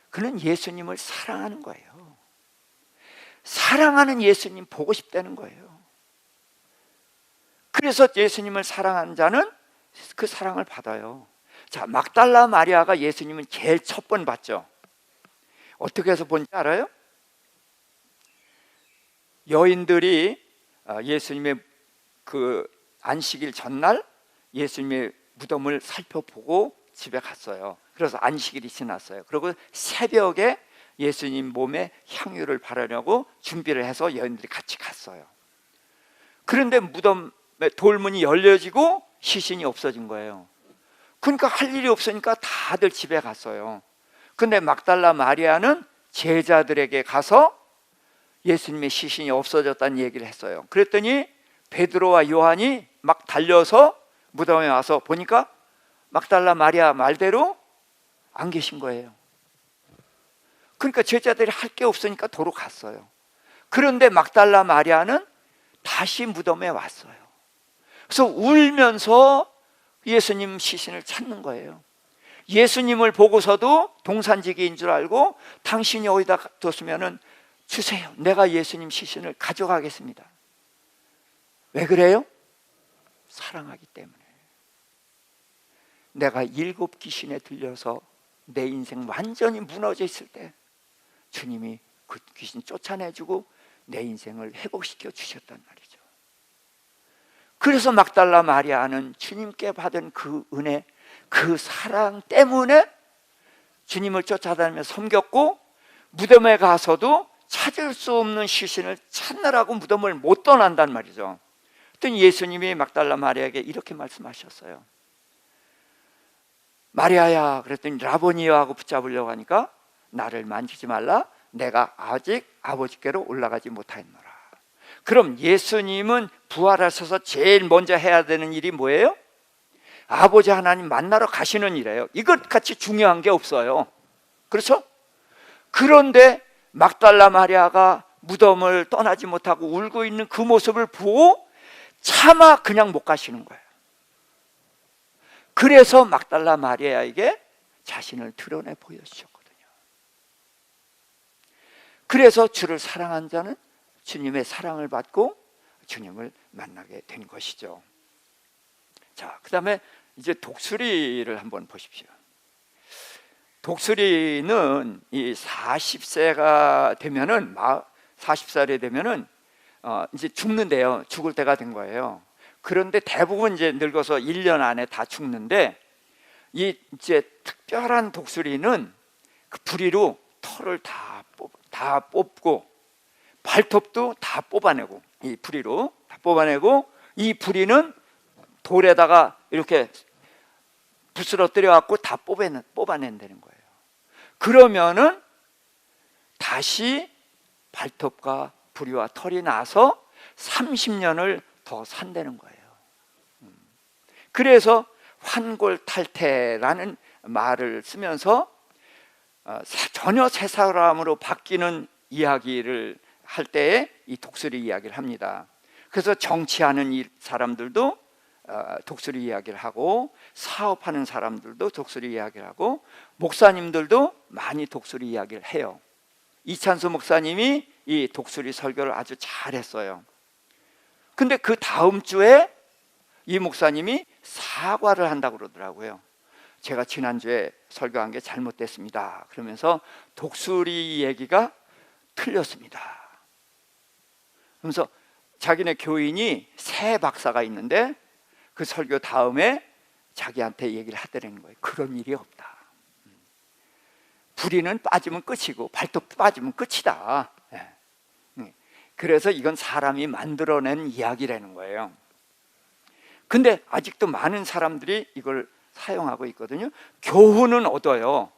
그는 예수님을 사랑하는 거예요. 사랑하는 예수님 보고 싶다는 거예요. 그래서 예수님을 사랑하는 자는 그 사랑을 받아요. 자, 막달라 마리아가 예수님은 제일 첫 번 봤죠. 어떻게 해서 본지 알아요? 여인들이 예수님의 그 안식일 전날 예수님의 무덤을 살펴보고 집에 갔어요. 그래서 안식일이 지났어요. 그리고 새벽에 예수님 몸에 향유를 바르려고 준비를 해서 여인들이 같이 갔어요. 갔어요. 그런데 무덤의 돌문이 열려지고 시신이 없어진 거예요. 그러니까 할 일이 없으니까 다들 집에 갔어요. 근데 막달라 마리아는 제자들에게 가서 예수님의 시신이 없어졌다는 얘기를 했어요. 그랬더니 베드로와 요한이 막 달려서 무덤에 와서 보니까 막달라 마리아 말대로 안 계신 거예요. 그러니까 제자들이 할 게 없으니까 도로 갔어요. 그런데 막달라 마리아는 다시 무덤에 왔어요. 그래서 울면서 예수님 시신을 찾는 거예요. 예수님을 보고서도 동산지기인 줄 알고 당신이 어디다 뒀으면 주세요. 내가 예수님 시신을 가져가겠습니다. 왜 그래요? 사랑하기 때문에. 내가 7 귀신에 들려서 내 인생 완전히 무너져 있을 때 주님이 그 귀신 쫓아내주고 내 인생을 회복시켜 주셨단 말이죠. 그래서 막달라 마리아는 주님께 받은 그 은혜, 그 사랑 때문에 주님을 쫓아다니며 섬겼고, 무덤에 가서도 찾을 수 없는 시신을 찾느라고 무덤을 못 떠난단 말이죠. 그랬더니 예수님이 막달라 마리아에게 이렇게 말씀하셨어요. 마리아야, 그랬더니 라보니여 하고 붙잡으려고 하니까 나를 만지지 말라, 내가 아직 아버지께로 올라가지 못하였노라. 그럼 예수님은 부활하셔서 제일 먼저 해야 되는 일이 뭐예요? 아버지 하나님 만나러 가시는 일이에요. 이것같이 중요한 게 없어요. 그렇죠? 그런데 막달라 마리아가 무덤을 떠나지 못하고 울고 있는 그 모습을 보고 차마 그냥 못 가시는 거예요. 그래서 막달라 마리아에게 자신을 드러내 보여주셨거든요. 그래서 주를 사랑한 자는 주님의 사랑을 받고 주님을 만나게 된 것이죠. 자, 그 다음에 이제 독수리를 한번 보십시오. 독수리는 이 40세가 되면은 40살이 되면은 이제 죽는데요. 죽을 때가 된 거예요. 그런데 대부분 이제 늙어서 1년 안에 다 죽는데, 이 이제 특별한 독수리는 그 부리로 털을 다 뽑고 발톱도 다 뽑아내고, 이 부리로 다 뽑아내고, 이 부리는 돌에다가 이렇게 부스러뜨려 갖고 다 뽑아낸다는 거예요. 그러면은 다시 발톱과 부리와 털이 나서 30년을 더 산다는 거예요. 그래서 환골탈태라는 말을 쓰면서 전혀 새 사람으로 바뀌는 이야기를 할 때에 이 독수리 이야기를 합니다. 그래서 정치하는 사람들도 독수리 이야기를 하고, 사업하는 사람들도 독수리 이야기를 하고, 목사님들도 많이 독수리 이야기를 해요. 이찬수 목사님이 이 독수리 설교를 아주 잘했어요. 근데 그 다음 주에 이 목사님이 사과를 한다고 그러더라고요. 제가 지난주에 설교한 게 잘못됐습니다. 그러면서 독수리 얘기가 틀렸습니다. 그러면서 자기네 교인이 새 박사가 있는데 그 설교 다음에 자기한테 얘기를 하더라는 거예요. 그런 일이 없다. 부리는 빠지면 끝이고 발톱도 빠지면 끝이다. 그래서 이건 사람이 만들어낸 이야기라는 거예요. 근데 아직도 많은 사람들이 이걸 사용하고 있거든요. 교훈은 얻어요.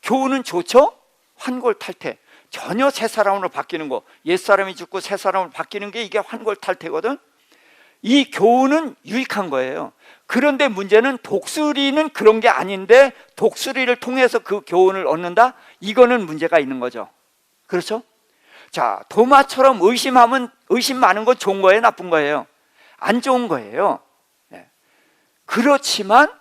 교훈은 좋죠? 환골탈태. 전혀 새 사람으로 바뀌는 거, 옛사람이 죽고 새 사람으로 바뀌는 게 이게 환골탈태거든. 이 교훈은 유익한 거예요. 그런데 문제는 독수리는 그런 게 아닌데 독수리를 통해서 그 교훈을 얻는다? 이거는 문제가 있는 거죠. 그렇죠? 자, 도마처럼 의심 많은 건 좋은 거예요, 나쁜 거예요? 안 좋은 거예요. 그렇지만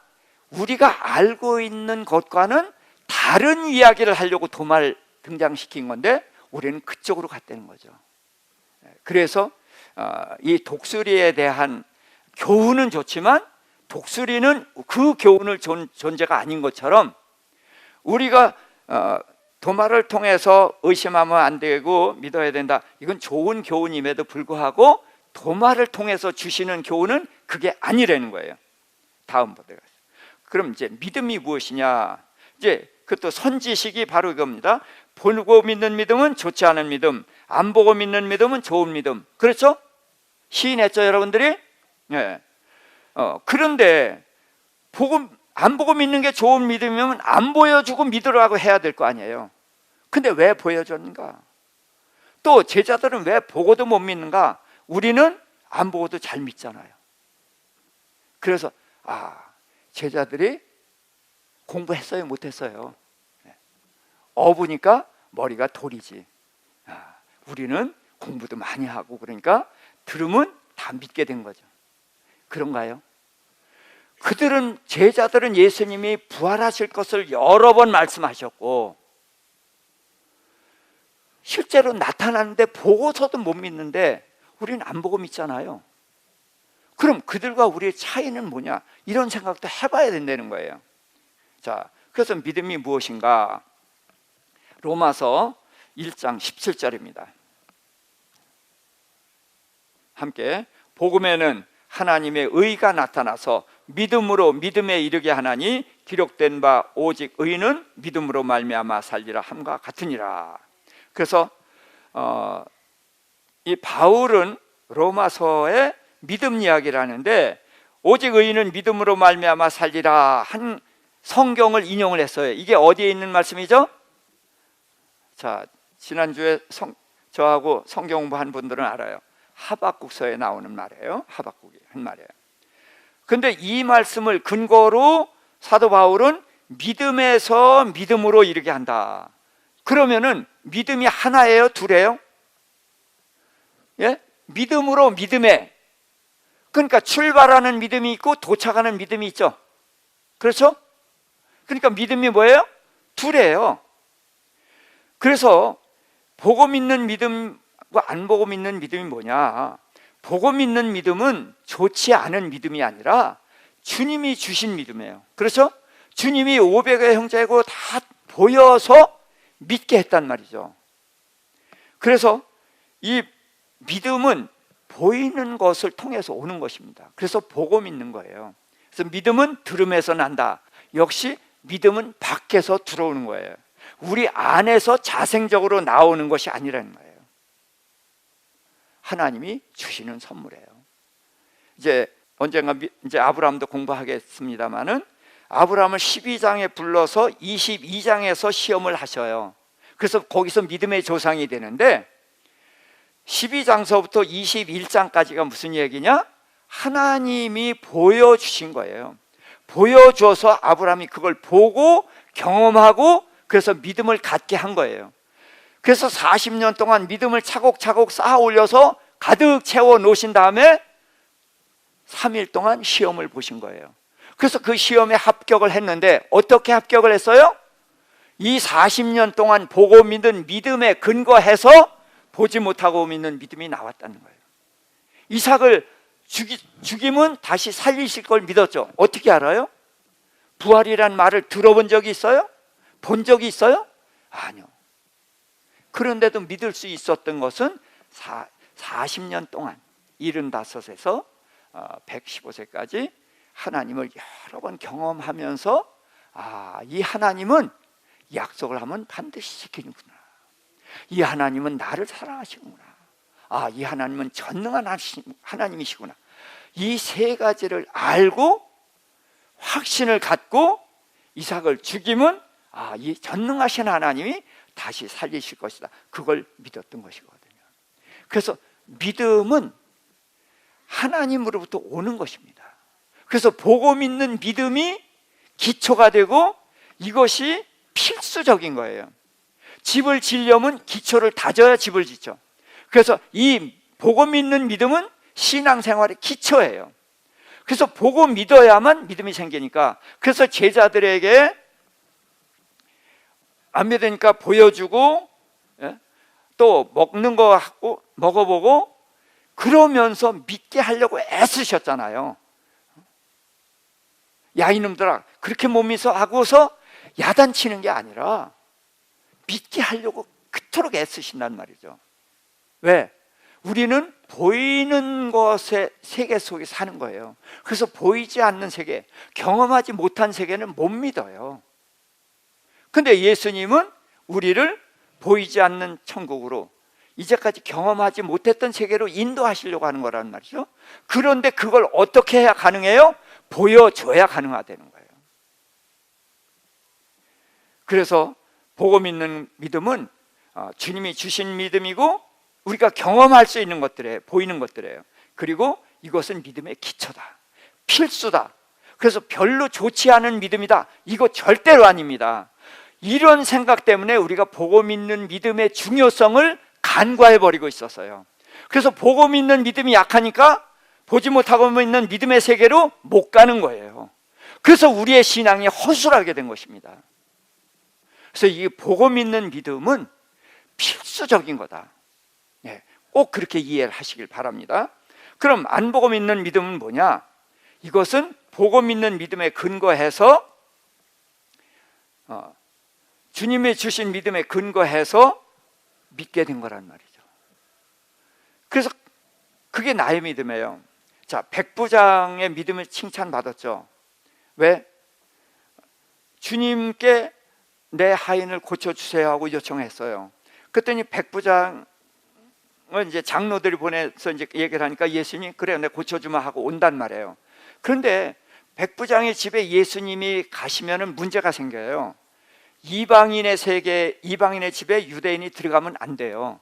우리가 알고 있는 것과는 다른 이야기를 하려고 도마를 등장시킨 건데 우리는 그쪽으로 갔다는 거죠. 그래서 이 독수리에 대한 교훈은 좋지만 독수리는 그 교훈을 존재가 아닌 것처럼 우리가 도마를 통해서 의심하면 안 되고 믿어야 된다, 이건 좋은 교훈임에도 불구하고 도마를 통해서 주시는 교훈은 그게 아니라는 거예요. 다음 보도록 하겠습니다. 그럼 이제 믿음이 무엇이냐? 이제 그것도 선지식이 바로 이겁니다. 보고 믿는 믿음은 좋지 않은 믿음, 안 보고 믿는 믿음은 좋은 믿음. 그렇죠? 시인했죠, 여러분들이? 예. 그런데 안 보고 믿는 게 좋은 믿음이면 안 보여주고 믿으라고 해야 될 거 아니에요. 근데 왜 보여줬는가? 또 제자들은 왜 보고도 못 믿는가? 우리는 안 보고도 잘 믿잖아요. 그래서 제자들이 공부했어요, 못했어요? 보니까 머리가 돌이지. 우리는 공부도 많이 하고 그러니까 들으면 다 믿게 된 거죠. 그런가요? 제자들은 예수님이 부활하실 것을 여러 번 말씀하셨고 실제로 나타나는데 보고서도 못 믿는데 우리는 안 보고 믿잖아요. 그럼 그들과 우리의 차이는 뭐냐? 이런 생각도 해봐야 된다는 거예요. 자, 그래서 믿음이 무엇인가? 로마서 1장 17절입니다. 함께 복음에는 하나님의 의가 나타나서 믿음으로 믿음에 이르게 하나니 기록된 바 오직 의는 믿음으로 말미암아 살리라 함과 같으니라. 그래서 이 바울은 로마서에 믿음 이야기를 하는데 오직 의인은 믿음으로 말미암아 살리라 한 성경을 인용을 했어요. 이게 어디에 있는 말씀이죠? 자, 지난주에 저하고 성경 공부한 분들은 알아요. 하박국서에 나오는 말이에요. 하박국이 한 말이에요. 근데 이 말씀을 근거로 사도 바울은 믿음에서 믿음으로 이르게 한다. 그러면은 믿음이 하나예요? 둘이에요? 예? 믿음으로 믿음에. 그러니까 출발하는 믿음이 있고 도착하는 믿음이 있죠. 그렇죠? 그러니까 믿음이 뭐예요? 둘이에요. 그래서 보고 믿는 믿음과 안 보고 믿는 믿음이 뭐냐? 보고 믿는 믿음은 좋지 않은 믿음이 아니라 주님이 주신 믿음이에요. 그렇죠? 주님이 500의 형제고 다 보여서 믿게 했단 말이죠. 그래서 이 믿음은 보이는 것을 통해서 오는 것입니다. 그래서 보고 믿는 거예요. 그래서 믿음은 들음에서 난다. 역시 믿음은 밖에서 들어오는 거예요. 우리 안에서 자생적으로 나오는 것이 아니라는 거예요. 하나님이 주시는 선물이에요. 이제 언젠가 이제 아브라함도 공부하겠습니다만은 아브라함을 12장에 불러서 22장에서 시험을 하셔요. 그래서 거기서 믿음의 조상이 되는데 12장서부터 21장까지가 무슨 얘기냐? 하나님이 보여주신 거예요. 보여줘서 아브라함이 그걸 보고 경험하고 그래서 믿음을 갖게 한 거예요. 그래서 40년 동안 믿음을 차곡차곡 쌓아 올려서 가득 채워 놓으신 다음에 3일 동안 시험을 보신 거예요. 그래서 그 시험에 합격을 했는데 어떻게 합격을 했어요? 이 40년 동안 보고 믿은 믿음에 근거해서 보지 못하고 믿는 믿음이 나왔다는 거예요. 이삭을 죽이면 다시 살리실 걸 믿었죠. 어떻게 알아요? 부활이란 말을 들어본 적이 있어요? 본 적이 있어요? 아니요. 그런데도 믿을 수 있었던 것은 40년 동안 75에서 115세까지 하나님을 여러 번 경험하면서 이 하나님은 약속을 하면 반드시 지키는구나. 이 하나님은 나를 사랑하시는구나. 이 하나님은 전능한 하나님이시구나. 이 세 가지를 알고 확신을 갖고 이삭을 죽이면 이 전능하신 하나님이 다시 살리실 것이다. 그걸 믿었던 것이거든요. 그래서 믿음은 하나님으로부터 오는 것입니다. 그래서 보고 믿는 믿음이 기초가 되고 이것이 필수적인 거예요. 집을 지으려면 기초를 다져야 집을 짓죠. 그래서 이 보고 믿는 믿음은 신앙생활의 기초예요. 그래서 보고 믿어야만 믿음이 생기니까 그래서 제자들에게 안 믿으니까 보여주고 또 먹는 거 하고 먹어보고 그러면서 믿게 하려고 애쓰셨잖아요. 야 이놈들아 그렇게 못 믿어 하고서 야단치는 게 아니라 믿게 하려고 그토록 애쓰신단 말이죠. 왜? 우리는 보이는 것의 세계 속에 사는 거예요. 그래서 보이지 않는 세계, 경험하지 못한 세계는 못 믿어요. 근데 예수님은 우리를 보이지 않는 천국으로, 이제까지 경험하지 못했던 세계로 인도하시려고 하는 거란 말이죠. 그런데 그걸 어떻게 해야 가능해요? 보여줘야 가능하다는 거예요. 그래서 복음 있는 믿음은 주님이 주신 믿음이고 우리가 경험할 수 있는 것들이에요. 보이는 것들이에요. 그리고 이것은 믿음의 기초다, 필수다. 그래서 별로 좋지 않은 믿음이다, 이거 절대로 아닙니다. 이런 생각 때문에 우리가 복음 있는 믿음의 중요성을 간과해버리고 있었어요. 그래서 복음 있는 믿음이 약하니까 보지 못하고 있는 믿음의 세계로 못 가는 거예요. 그래서 우리의 신앙이 허술하게 된 것입니다. 그래서 이 복음 있는 믿음은 필수적인 거다. 꼭 그렇게 이해를 하시길 바랍니다. 그럼 안 복음 있는 믿음은 뭐냐? 이것은 복음 있는 믿음에 근거해서 주님이 주신 믿음에 근거해서 믿게 된 거란 말이죠. 그래서 그게 나의 믿음이에요. 자, 백부장의 믿음을 칭찬받았죠. 왜? 주님께 내 하인을 고쳐주세요 하고 요청했어요. 그랬더니 백부장은 이제 장로들이 보내서 이제 얘기를 하니까 예수님이 그래, 내가 고쳐주마 하고 온단 말이에요. 그런데 백부장의 집에 예수님이 가시면은 문제가 생겨요. 이방인의 세계, 이방인의 집에 유대인이 들어가면 안 돼요.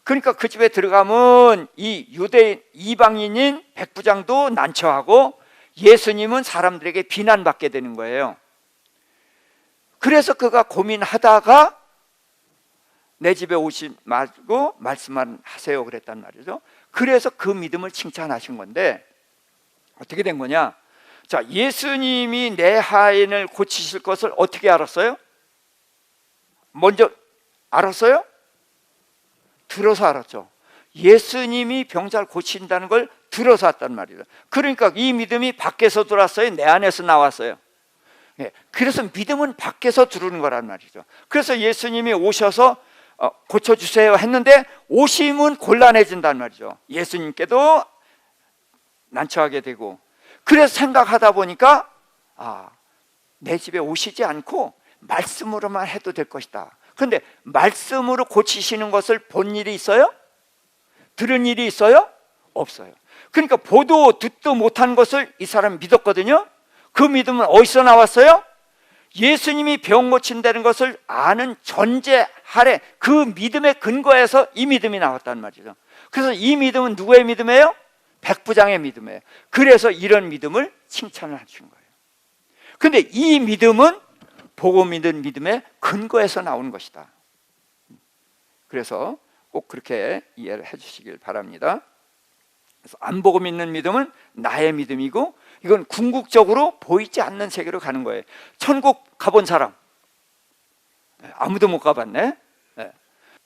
그러니까 그 집에 들어가면 이 유대인, 이방인인 백부장도 난처하고 예수님은 사람들에게 비난받게 되는 거예요. 그래서 그가 고민하다가 내 집에 오지 말고 말씀만 하세요 그랬단 말이죠. 그래서 그 믿음을 칭찬하신 건데 어떻게 된 거냐? 자, 예수님이 내 하인을 고치실 것을 어떻게 알았어요? 먼저 알았어요? 들어서 알았죠. 예수님이 병자를 고친다는 걸 들어서 왔단 말이에요. 그러니까 이 믿음이 밖에서 들어왔어요? 내 안에서 나왔어요? 그래서 믿음은 밖에서 들어오는 거란 말이죠. 그래서 예수님이 오셔서 고쳐주세요 했는데 오심은 곤란해진단 말이죠. 예수님께도 난처하게 되고. 그래서 생각하다 보니까 내 집에 오시지 않고 말씀으로만 해도 될 것이다. 그런데 말씀으로 고치시는 것을 본 일이 있어요? 들은 일이 있어요? 없어요. 그러니까 보도 듣도 못한 것을 이 사람이 믿었거든요. 그 믿음은 어디서 나왔어요? 예수님이 병 고친다는 것을 아는 전제 아래 그 믿음의 근거에서 이 믿음이 나왔단 말이죠. 그래서 이 믿음은 누구의 믿음이에요? 백부장의 믿음이에요. 그래서 이런 믿음을 칭찬을 하신 거예요. 그런데 이 믿음은 복음 믿는 믿음의 근거에서 나오는 것이다. 그래서 꼭 그렇게 이해를 해주시길 바랍니다. 그래서 안 보고 믿는 믿음은 나의 믿음이고 이건 궁극적으로 보이지 않는 세계로 가는 거예요. 천국 가본 사람? 아무도 못 가봤네.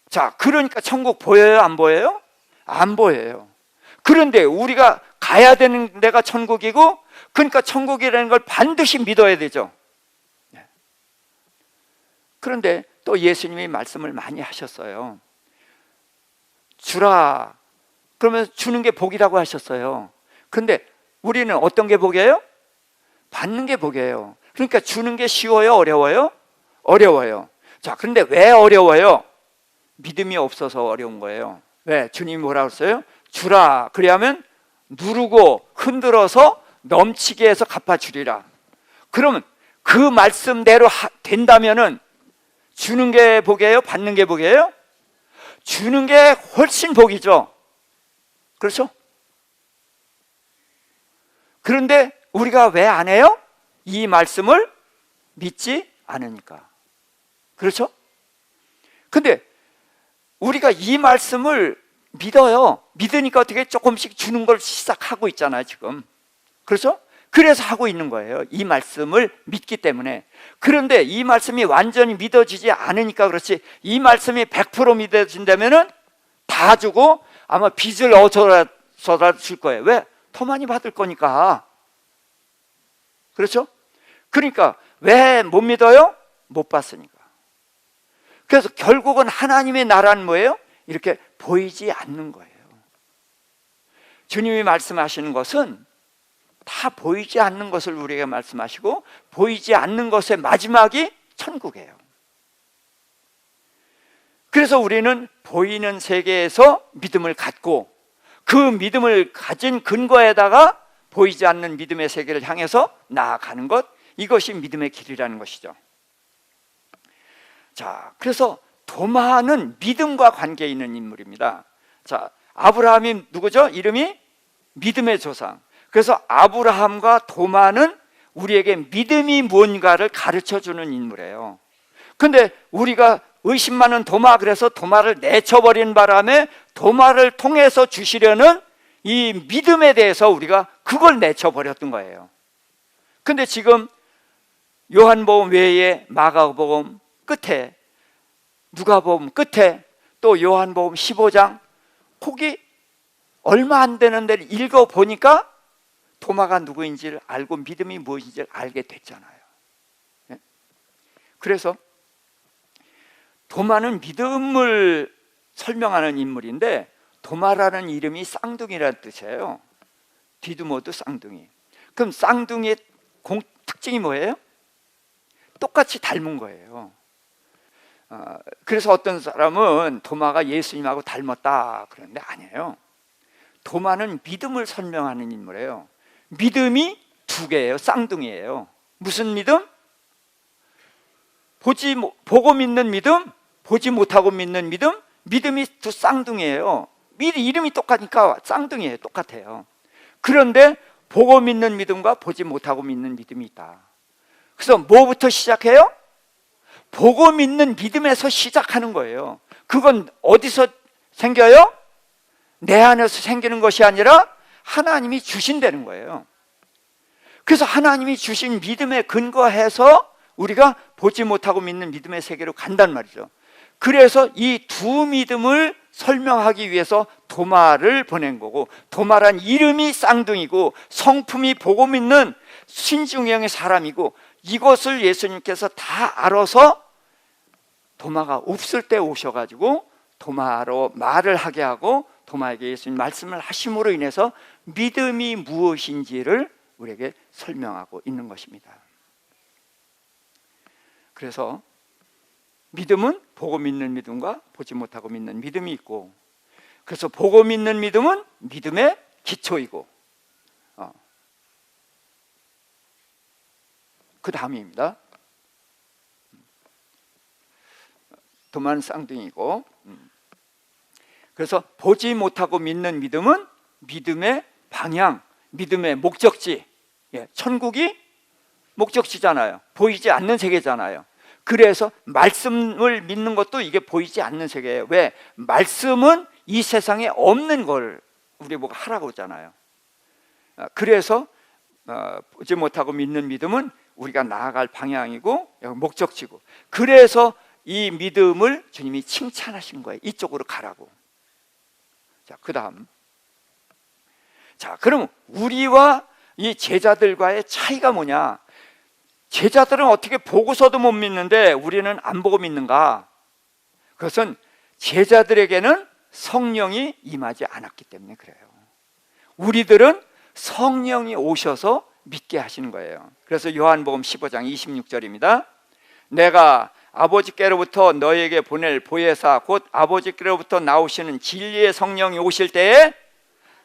자, 그러니까 천국 보여요? 안 보여요? 안 보여요. 그런데 우리가 가야 되는 데가 천국이고 그러니까 천국이라는 걸 반드시 믿어야 되죠. 그런데 또 예수님이 말씀을 많이 하셨어요. 주라. 그러면 주는 게 복이라고 하셨어요. 그런데 우리는 어떤 게 복이에요? 받는 게 복이에요. 그러니까 주는 게 쉬워요? 어려워요? 어려워요. 자, 그런데 왜 어려워요? 믿음이 없어서 어려운 거예요. 왜? 주님이 뭐라고 했어요? 주라. 그래야면 누르고 흔들어서 넘치게 해서 갚아주리라. 그러면 그 말씀대로 된다면은 주는 게 복이에요? 받는 게 복이에요? 주는 게 훨씬 복이죠. 그렇죠? 그런데 우리가 왜 안 해요? 이 말씀을 믿지 않으니까. 그렇죠? 근데 우리가 이 말씀을 믿어요. 믿으니까 어떻게 조금씩 주는 걸 시작하고 있잖아요, 지금. 그렇죠? 그래서 하고 있는 거예요. 이 말씀을 믿기 때문에. 그런데 이 말씀이 완전히 믿어지지 않으니까 그렇지, 이 말씀이 100% 믿어진다면은 다 주고 아마 빚을 얻어서라도 줄 거예요. 왜? 더 많이 받을 거니까. 그렇죠? 그러니까 왜 못 믿어요? 못 봤으니까. 그래서 결국은 하나님의 나라는 뭐예요? 이렇게 보이지 않는 거예요. 주님이 말씀하시는 것은 다 보이지 않는 것을 우리에게 말씀하시고 보이지 않는 것의 마지막이 천국이에요. 그래서 우리는 보이는 세계에서 믿음을 갖고 그 믿음을 가진 근거에다가 보이지 않는 믿음의 세계를 향해서 나아가는 것, 이것이 믿음의 길이라는 것이죠. 자, 그래서 도마는 믿음과 관계 있는 인물입니다. 자, 아브라함이 누구죠? 이름이 믿음의 조상. 그래서 아브라함과 도마는 우리에게 믿음이 뭔가를 가르쳐주는 인물이에요. 근데 우리가 의심 많은 도마, 그래서 도마를 내쳐버린 바람에 도마를 통해서 주시려는 이 믿음에 대해서 우리가 그걸 내쳐버렸던 거예요. 근데 지금 요한복음 외에 마가복음 끝에, 누가복음 끝에, 또 요한복음 15장 거기 얼마 안 되는 데를 읽어보니까 도마가 누구인지를 알고 믿음이 무엇인지를 알게 됐잖아요. 그래서 도마는 믿음을 설명하는 인물인데, 도마라는 이름이 쌍둥이라는 뜻이에요. 디두모도 쌍둥이. 그럼 쌍둥이의 특징이 뭐예요? 똑같이 닮은 거예요. 그래서 어떤 사람은 도마가 예수님하고 닮았다 그러는데 아니에요. 도마는 믿음을 설명하는 인물이에요. 믿음이 두 개예요. 쌍둥이예요. 무슨 믿음? 보고 믿는 믿음, 보지 못하고 믿는 믿음. 믿음이 두 쌍둥이에요. 이름이 똑같으니까 쌍둥이에요. 똑같아요. 그런데 보고 믿는 믿음과 보지 못하고 믿는 믿음이 있다. 그래서 뭐부터 시작해요? 보고 믿는 믿음에서 시작하는 거예요. 그건 어디서 생겨요? 내 안에서 생기는 것이 아니라 하나님이 주신다는 거예요. 그래서 하나님이 주신 믿음에 근거해서 우리가 보지 못하고 믿는 믿음의 세계로 간단 말이죠. 그래서 이 두 믿음을 설명하기 위해서 도마를 보낸 거고, 도마란 이름이 쌍둥이고 성품이 보고 믿는 신중형의 사람이고, 이것을 예수님께서 다 알아서 도마가 없을 때 오셔가지고 도마로 말을 하게 하고 도마에게 예수님 말씀을 하심으로 인해서 믿음이 무엇인지를 우리에게 설명하고 있는 것입니다. 그래서 믿음은 보고 믿는 믿음과 보지 못하고 믿는 믿음이 있고, 그래서 보고 믿는 믿음은 믿음의 기초이고, 그 다음입니다. 도마는 쌍둥이고, 그래서 보지 못하고 믿는 믿음은 믿음의 방향, 믿음의 목적지. 천국이 목적지잖아요. 보이지 않는 세계잖아요. 그래서 말씀을 믿는 것도 이게 보이지 않는 세계예요. 왜? 말씀은 이 세상에 없는 걸 우리 보고 하라고 하잖아요. 그래서 보지 못하고 믿는 믿음은 우리가 나아갈 방향이고 목적지고, 그래서 이 믿음을 주님이 칭찬하신 거예요. 이쪽으로 가라고. 자, 그 다음. 자, 그럼 우리와 이 제자들과의 차이가 뭐냐? 제자들은 어떻게 보고서도 못 믿는데 우리는 안 보고 믿는가? 그것은 제자들에게는 성령이 임하지 않았기 때문에 그래요. 우리들은 성령이 오셔서 믿게 하시는 거예요. 그래서 요한복음 15장 26절입니다. 내가 아버지께로부터 너에게 보낼 보혜사 곧 아버지께로부터 나오시는 진리의 성령이 오실 때에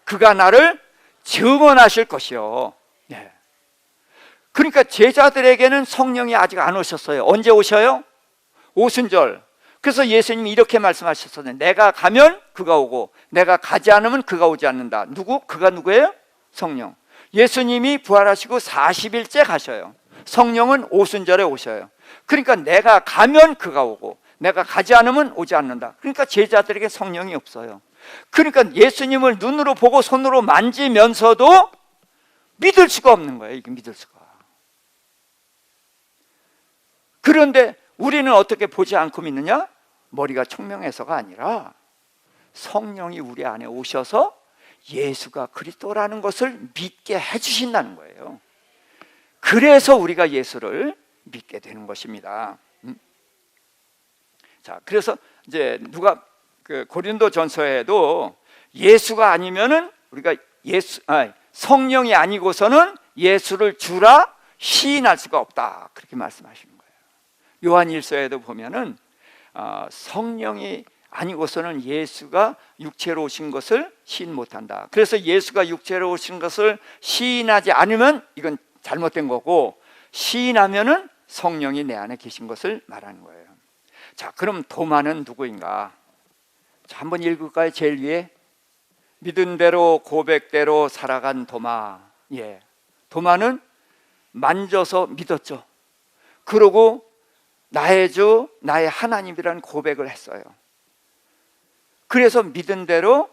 그가 나를 증언하실 것이요. 네. 그러니까 제자들에게는 성령이 아직 안 오셨어요. 언제 오셔요? 오순절. 그래서 예수님이 이렇게 말씀하셨어요. 내가 가면 그가 오고 내가 가지 않으면 그가 오지 않는다. 누구? 그가 누구예요? 성령. 예수님이 부활하시고 40일째 가셔요. 성령은 오순절에 오셔요. 그러니까 내가 가면 그가 오고 내가 가지 않으면 오지 않는다. 그러니까 제자들에게 성령이 없어요. 그러니까 예수님을 눈으로 보고 손으로 만지면서도 믿을 수가 없는 거예요. 이게 믿을 수가. 그런데 우리는 어떻게 보지 않고 믿느냐? 머리가 총명해서가 아니라 성령이 우리 안에 오셔서 예수가 그리스도라는 것을 믿게 해주신다는 거예요. 그래서 우리가 예수를 믿게 되는 것입니다. 자, 그래서 이제 누가 고린도 전서에도 예수가 아니면은 우리가 성령이 아니고서는 예수를 주라 시인할 수가 없다 그렇게 말씀하시는 거예요. 요한 1서에도 보면은 성령이 아니고서는 예수가 육체로 오신 것을 시인 못한다. 그래서 예수가 육체로 오신 것을 시인하지 않으면 이건 잘못된 거고, 시인하면은 성령이 내 안에 계신 것을 말하는 거예요. 자, 그럼 도마는 누구인가? 자, 한번 읽을까요? 제일 위에 믿은 대로 고백대로 살아간 도마. 예, 도마는 만져서 믿었죠. 그러고 나의 주, 나의 하나님이라는 고백을 했어요. 그래서 믿은 대로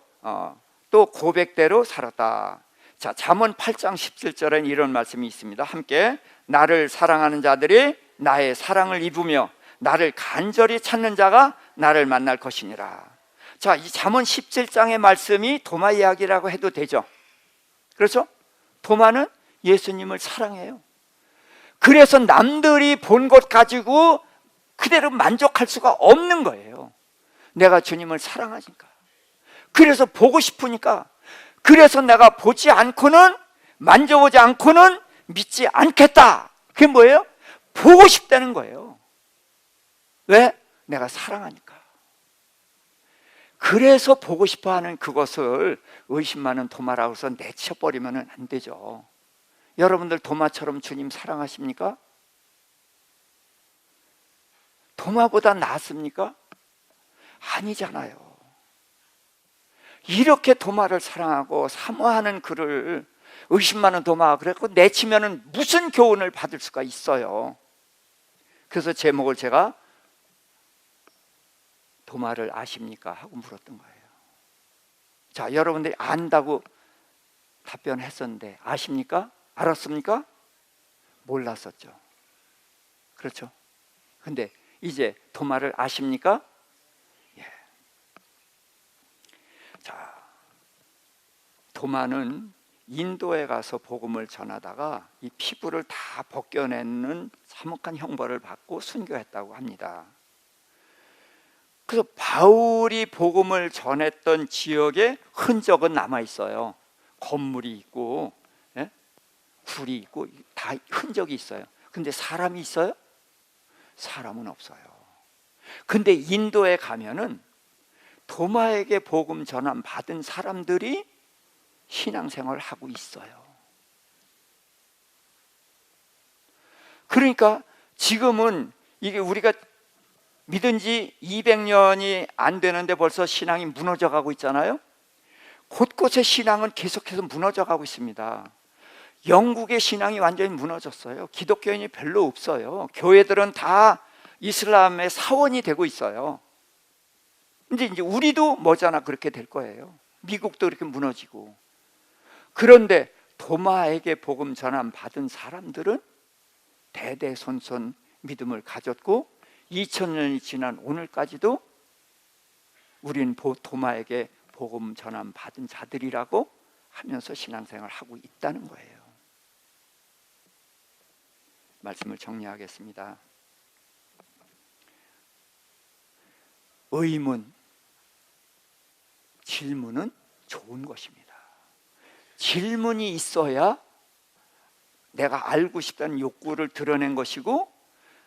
또 고백대로 살았다. 자, 잠언 8장 17절에는 이런 말씀이 있습니다. 함께 나를 사랑하는 자들이 나의 사랑을 입으며 나를 간절히 찾는 자가 나를 만날 것이니라. 자, 이 잠언 17장의 말씀이 도마 이야기라고 해도 되죠. 그렇죠? 도마는 예수님을 사랑해요. 그래서 남들이 본 것 가지고 그대로 만족할 수가 없는 거예요. 내가 주님을 사랑하니까, 그래서 보고 싶으니까, 그래서 내가 보지 않고는, 만져보지 않고는 믿지 않겠다. 그게 뭐예요? 보고 싶다는 거예요. 왜? 내가 사랑하니까. 그래서 보고 싶어하는 그것을 의심 많은 도마라고 해서 내쳐버리면 안 되죠. 여러분들 도마처럼 주님 사랑하십니까? 도마보다 낫습니까? 아니잖아요. 이렇게 도마를 사랑하고 사모하는 그를 의심 많은 도마 그래서 내치면은 무슨 교훈을 받을 수가 있어요. 그래서 제목을 제가 도마를 아십니까? 하고 물었던 거예요. 자, 여러분들이 안다고 답변했었는데 아십니까? 알았습니까? 몰랐었죠. 그렇죠? 근데 이제 도마를 아십니까? 예. 자, 도마는 인도에 가서 복음을 전하다가 이 피부를 다 벗겨내는 참혹한 형벌을 받고 순교했다고 합니다. 그래서 바울이 복음을 전했던 지역에 흔적은 남아 있어요. 건물이 있고, 예? 굴이 있고 다 흔적이 있어요. 근데 사람이 있어요? 사람은 없어요. 근데 인도에 가면은 도마에게 복음 전함 받은 사람들이 신앙생활을 하고 있어요. 그러니까 지금은 이게 우리가 믿은 지 200년이 안 되는데 벌써 신앙이 무너져 가고 있잖아요. 곳곳에 신앙은 계속해서 무너져 가고 있습니다. 영국의 신앙이 완전히 무너졌어요. 기독교인이 별로 없어요. 교회들은 다 이슬람의 사원이 되고 있어요. 근데 이제 우리도 머지않아 그렇게 될 거예요. 미국도 그렇게 무너지고. 그런데 도마에게 복음 전함 받은 사람들은 대대손손 믿음을 가졌고 2000년이 지난 오늘까지도 우리는 도마에게 복음 전함 받은 자들이라고 하면서 신앙생활을 하고 있다는 거예요. 말씀을 정리하겠습니다. 의문, 질문은 좋은 것입니다. 질문이 있어야 내가 알고 싶다는 욕구를 드러낸 것이고,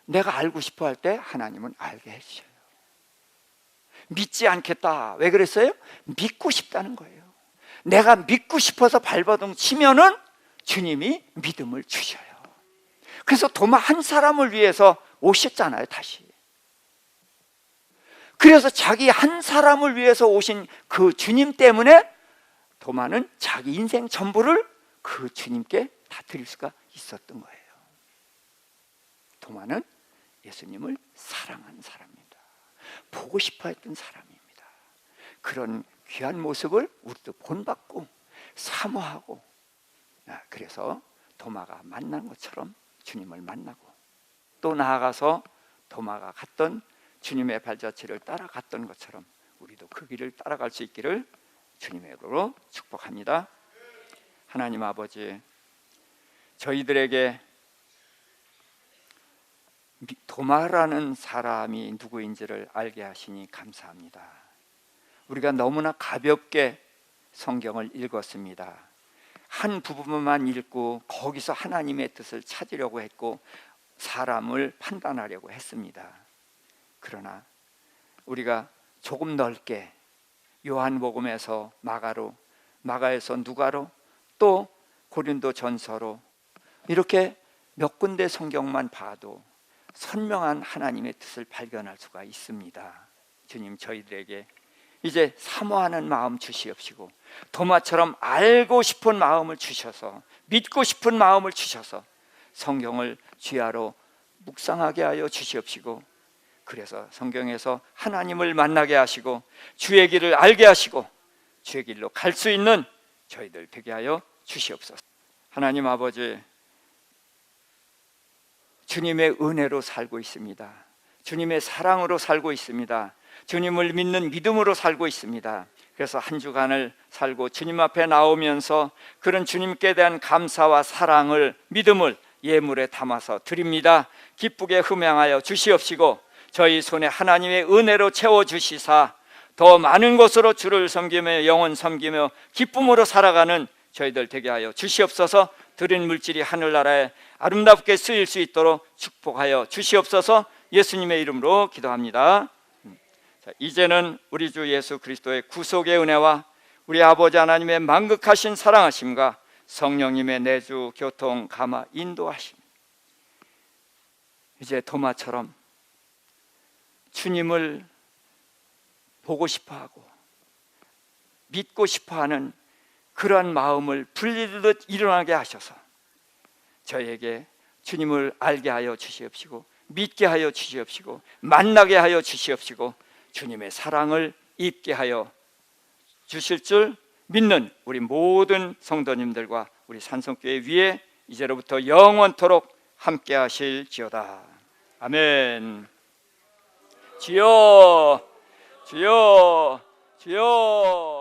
내가 알고 싶어 할 때 하나님은 알게 해주셔요. 믿지 않겠다. 왜 그랬어요? 믿고 싶다는 거예요. 내가 믿고 싶어서 발버둥 치면은 주님이 믿음을 주셔요. 그래서 도마 한 사람을 위해서 오셨잖아요, 다시. 그래서 자기 한 사람을 위해서 오신 그 주님 때문에 도마는 자기 인생 전부를 그 주님께 다 드릴 수가 있었던 거예요. 도마는 예수님을 사랑하는 사람입니다. 보고 싶어 했던 사람입니다. 그런 귀한 모습을 우리도 본받고 사모하고, 그래서 도마가 만난 것처럼 주님을 만나고, 또 나아가서 도마가 갔던 주님의 발자취를 따라갔던 것처럼 우리도 그 길을 따라갈 수 있기를 주님의 이름으로 축복합니다. 하나님 아버지, 저희들에게 도마라는 사람이 누구인지를 알게 하시니 감사합니다. 우리가 너무나 가볍게 성경을 읽었습니다. 한 부분만 읽고 거기서 하나님의 뜻을 찾으려고 했고 사람을 판단하려고 했습니다. 그러나 우리가 조금 넓게 요한복음에서 마가로, 마가에서 누가로, 또 고린도 전서로 이렇게 몇 군데 성경만 봐도 선명한 하나님의 뜻을 발견할 수가 있습니다. 주님, 저희들에게 이제 사모하는 마음 주시옵시고 도마처럼 알고 싶은 마음을 주셔서, 믿고 싶은 마음을 주셔서 성경을 주야로 묵상하게 하여 주시옵시고, 그래서 성경에서 하나님을 만나게 하시고 주의 길을 알게 하시고 주의 길로 갈 수 있는 저희들 되게 하여 주시옵소서. 하나님 아버지, 주님의 은혜로 살고 있습니다. 주님의 사랑으로 살고 있습니다. 주님을 믿는 믿음으로 살고 있습니다. 그래서 한 주간을 살고 주님 앞에 나오면서 그런 주님께 대한 감사와 사랑을, 믿음을 예물에 담아서 드립니다. 기쁘게 흠양하여 주시옵시고 저희 손에 하나님의 은혜로 채워주시사 더 많은 것으로 주를 섬기며 영원 섬기며 기쁨으로 살아가는 저희들 되게 하여 주시옵소서. 드린 물질이 하늘나라에 아름답게 쓰일 수 있도록 축복하여 주시옵소서. 예수님의 이름으로 기도합니다. 자, 이제는 우리 주 예수 그리스도의 구속의 은혜와 우리 아버지 하나님의 만극하신 사랑하심과 성령님의 내주 교통 감화 인도하심, 이제 도마처럼 주님을 보고 싶어하고 믿고 싶어하는 그러한 마음을 불리듯 일어나게 하셔서 저에게 주님을 알게 하여 주시옵시고 믿게 하여 주시옵시고 만나게 하여 주시옵시고 주님의 사랑을 입게 하여 주실 줄 믿는 우리 모든 성도님들과 우리 산성교회 위에 이제로부터 영원토록 함께 하실지어다. 아멘. 주여, 주여, 주여.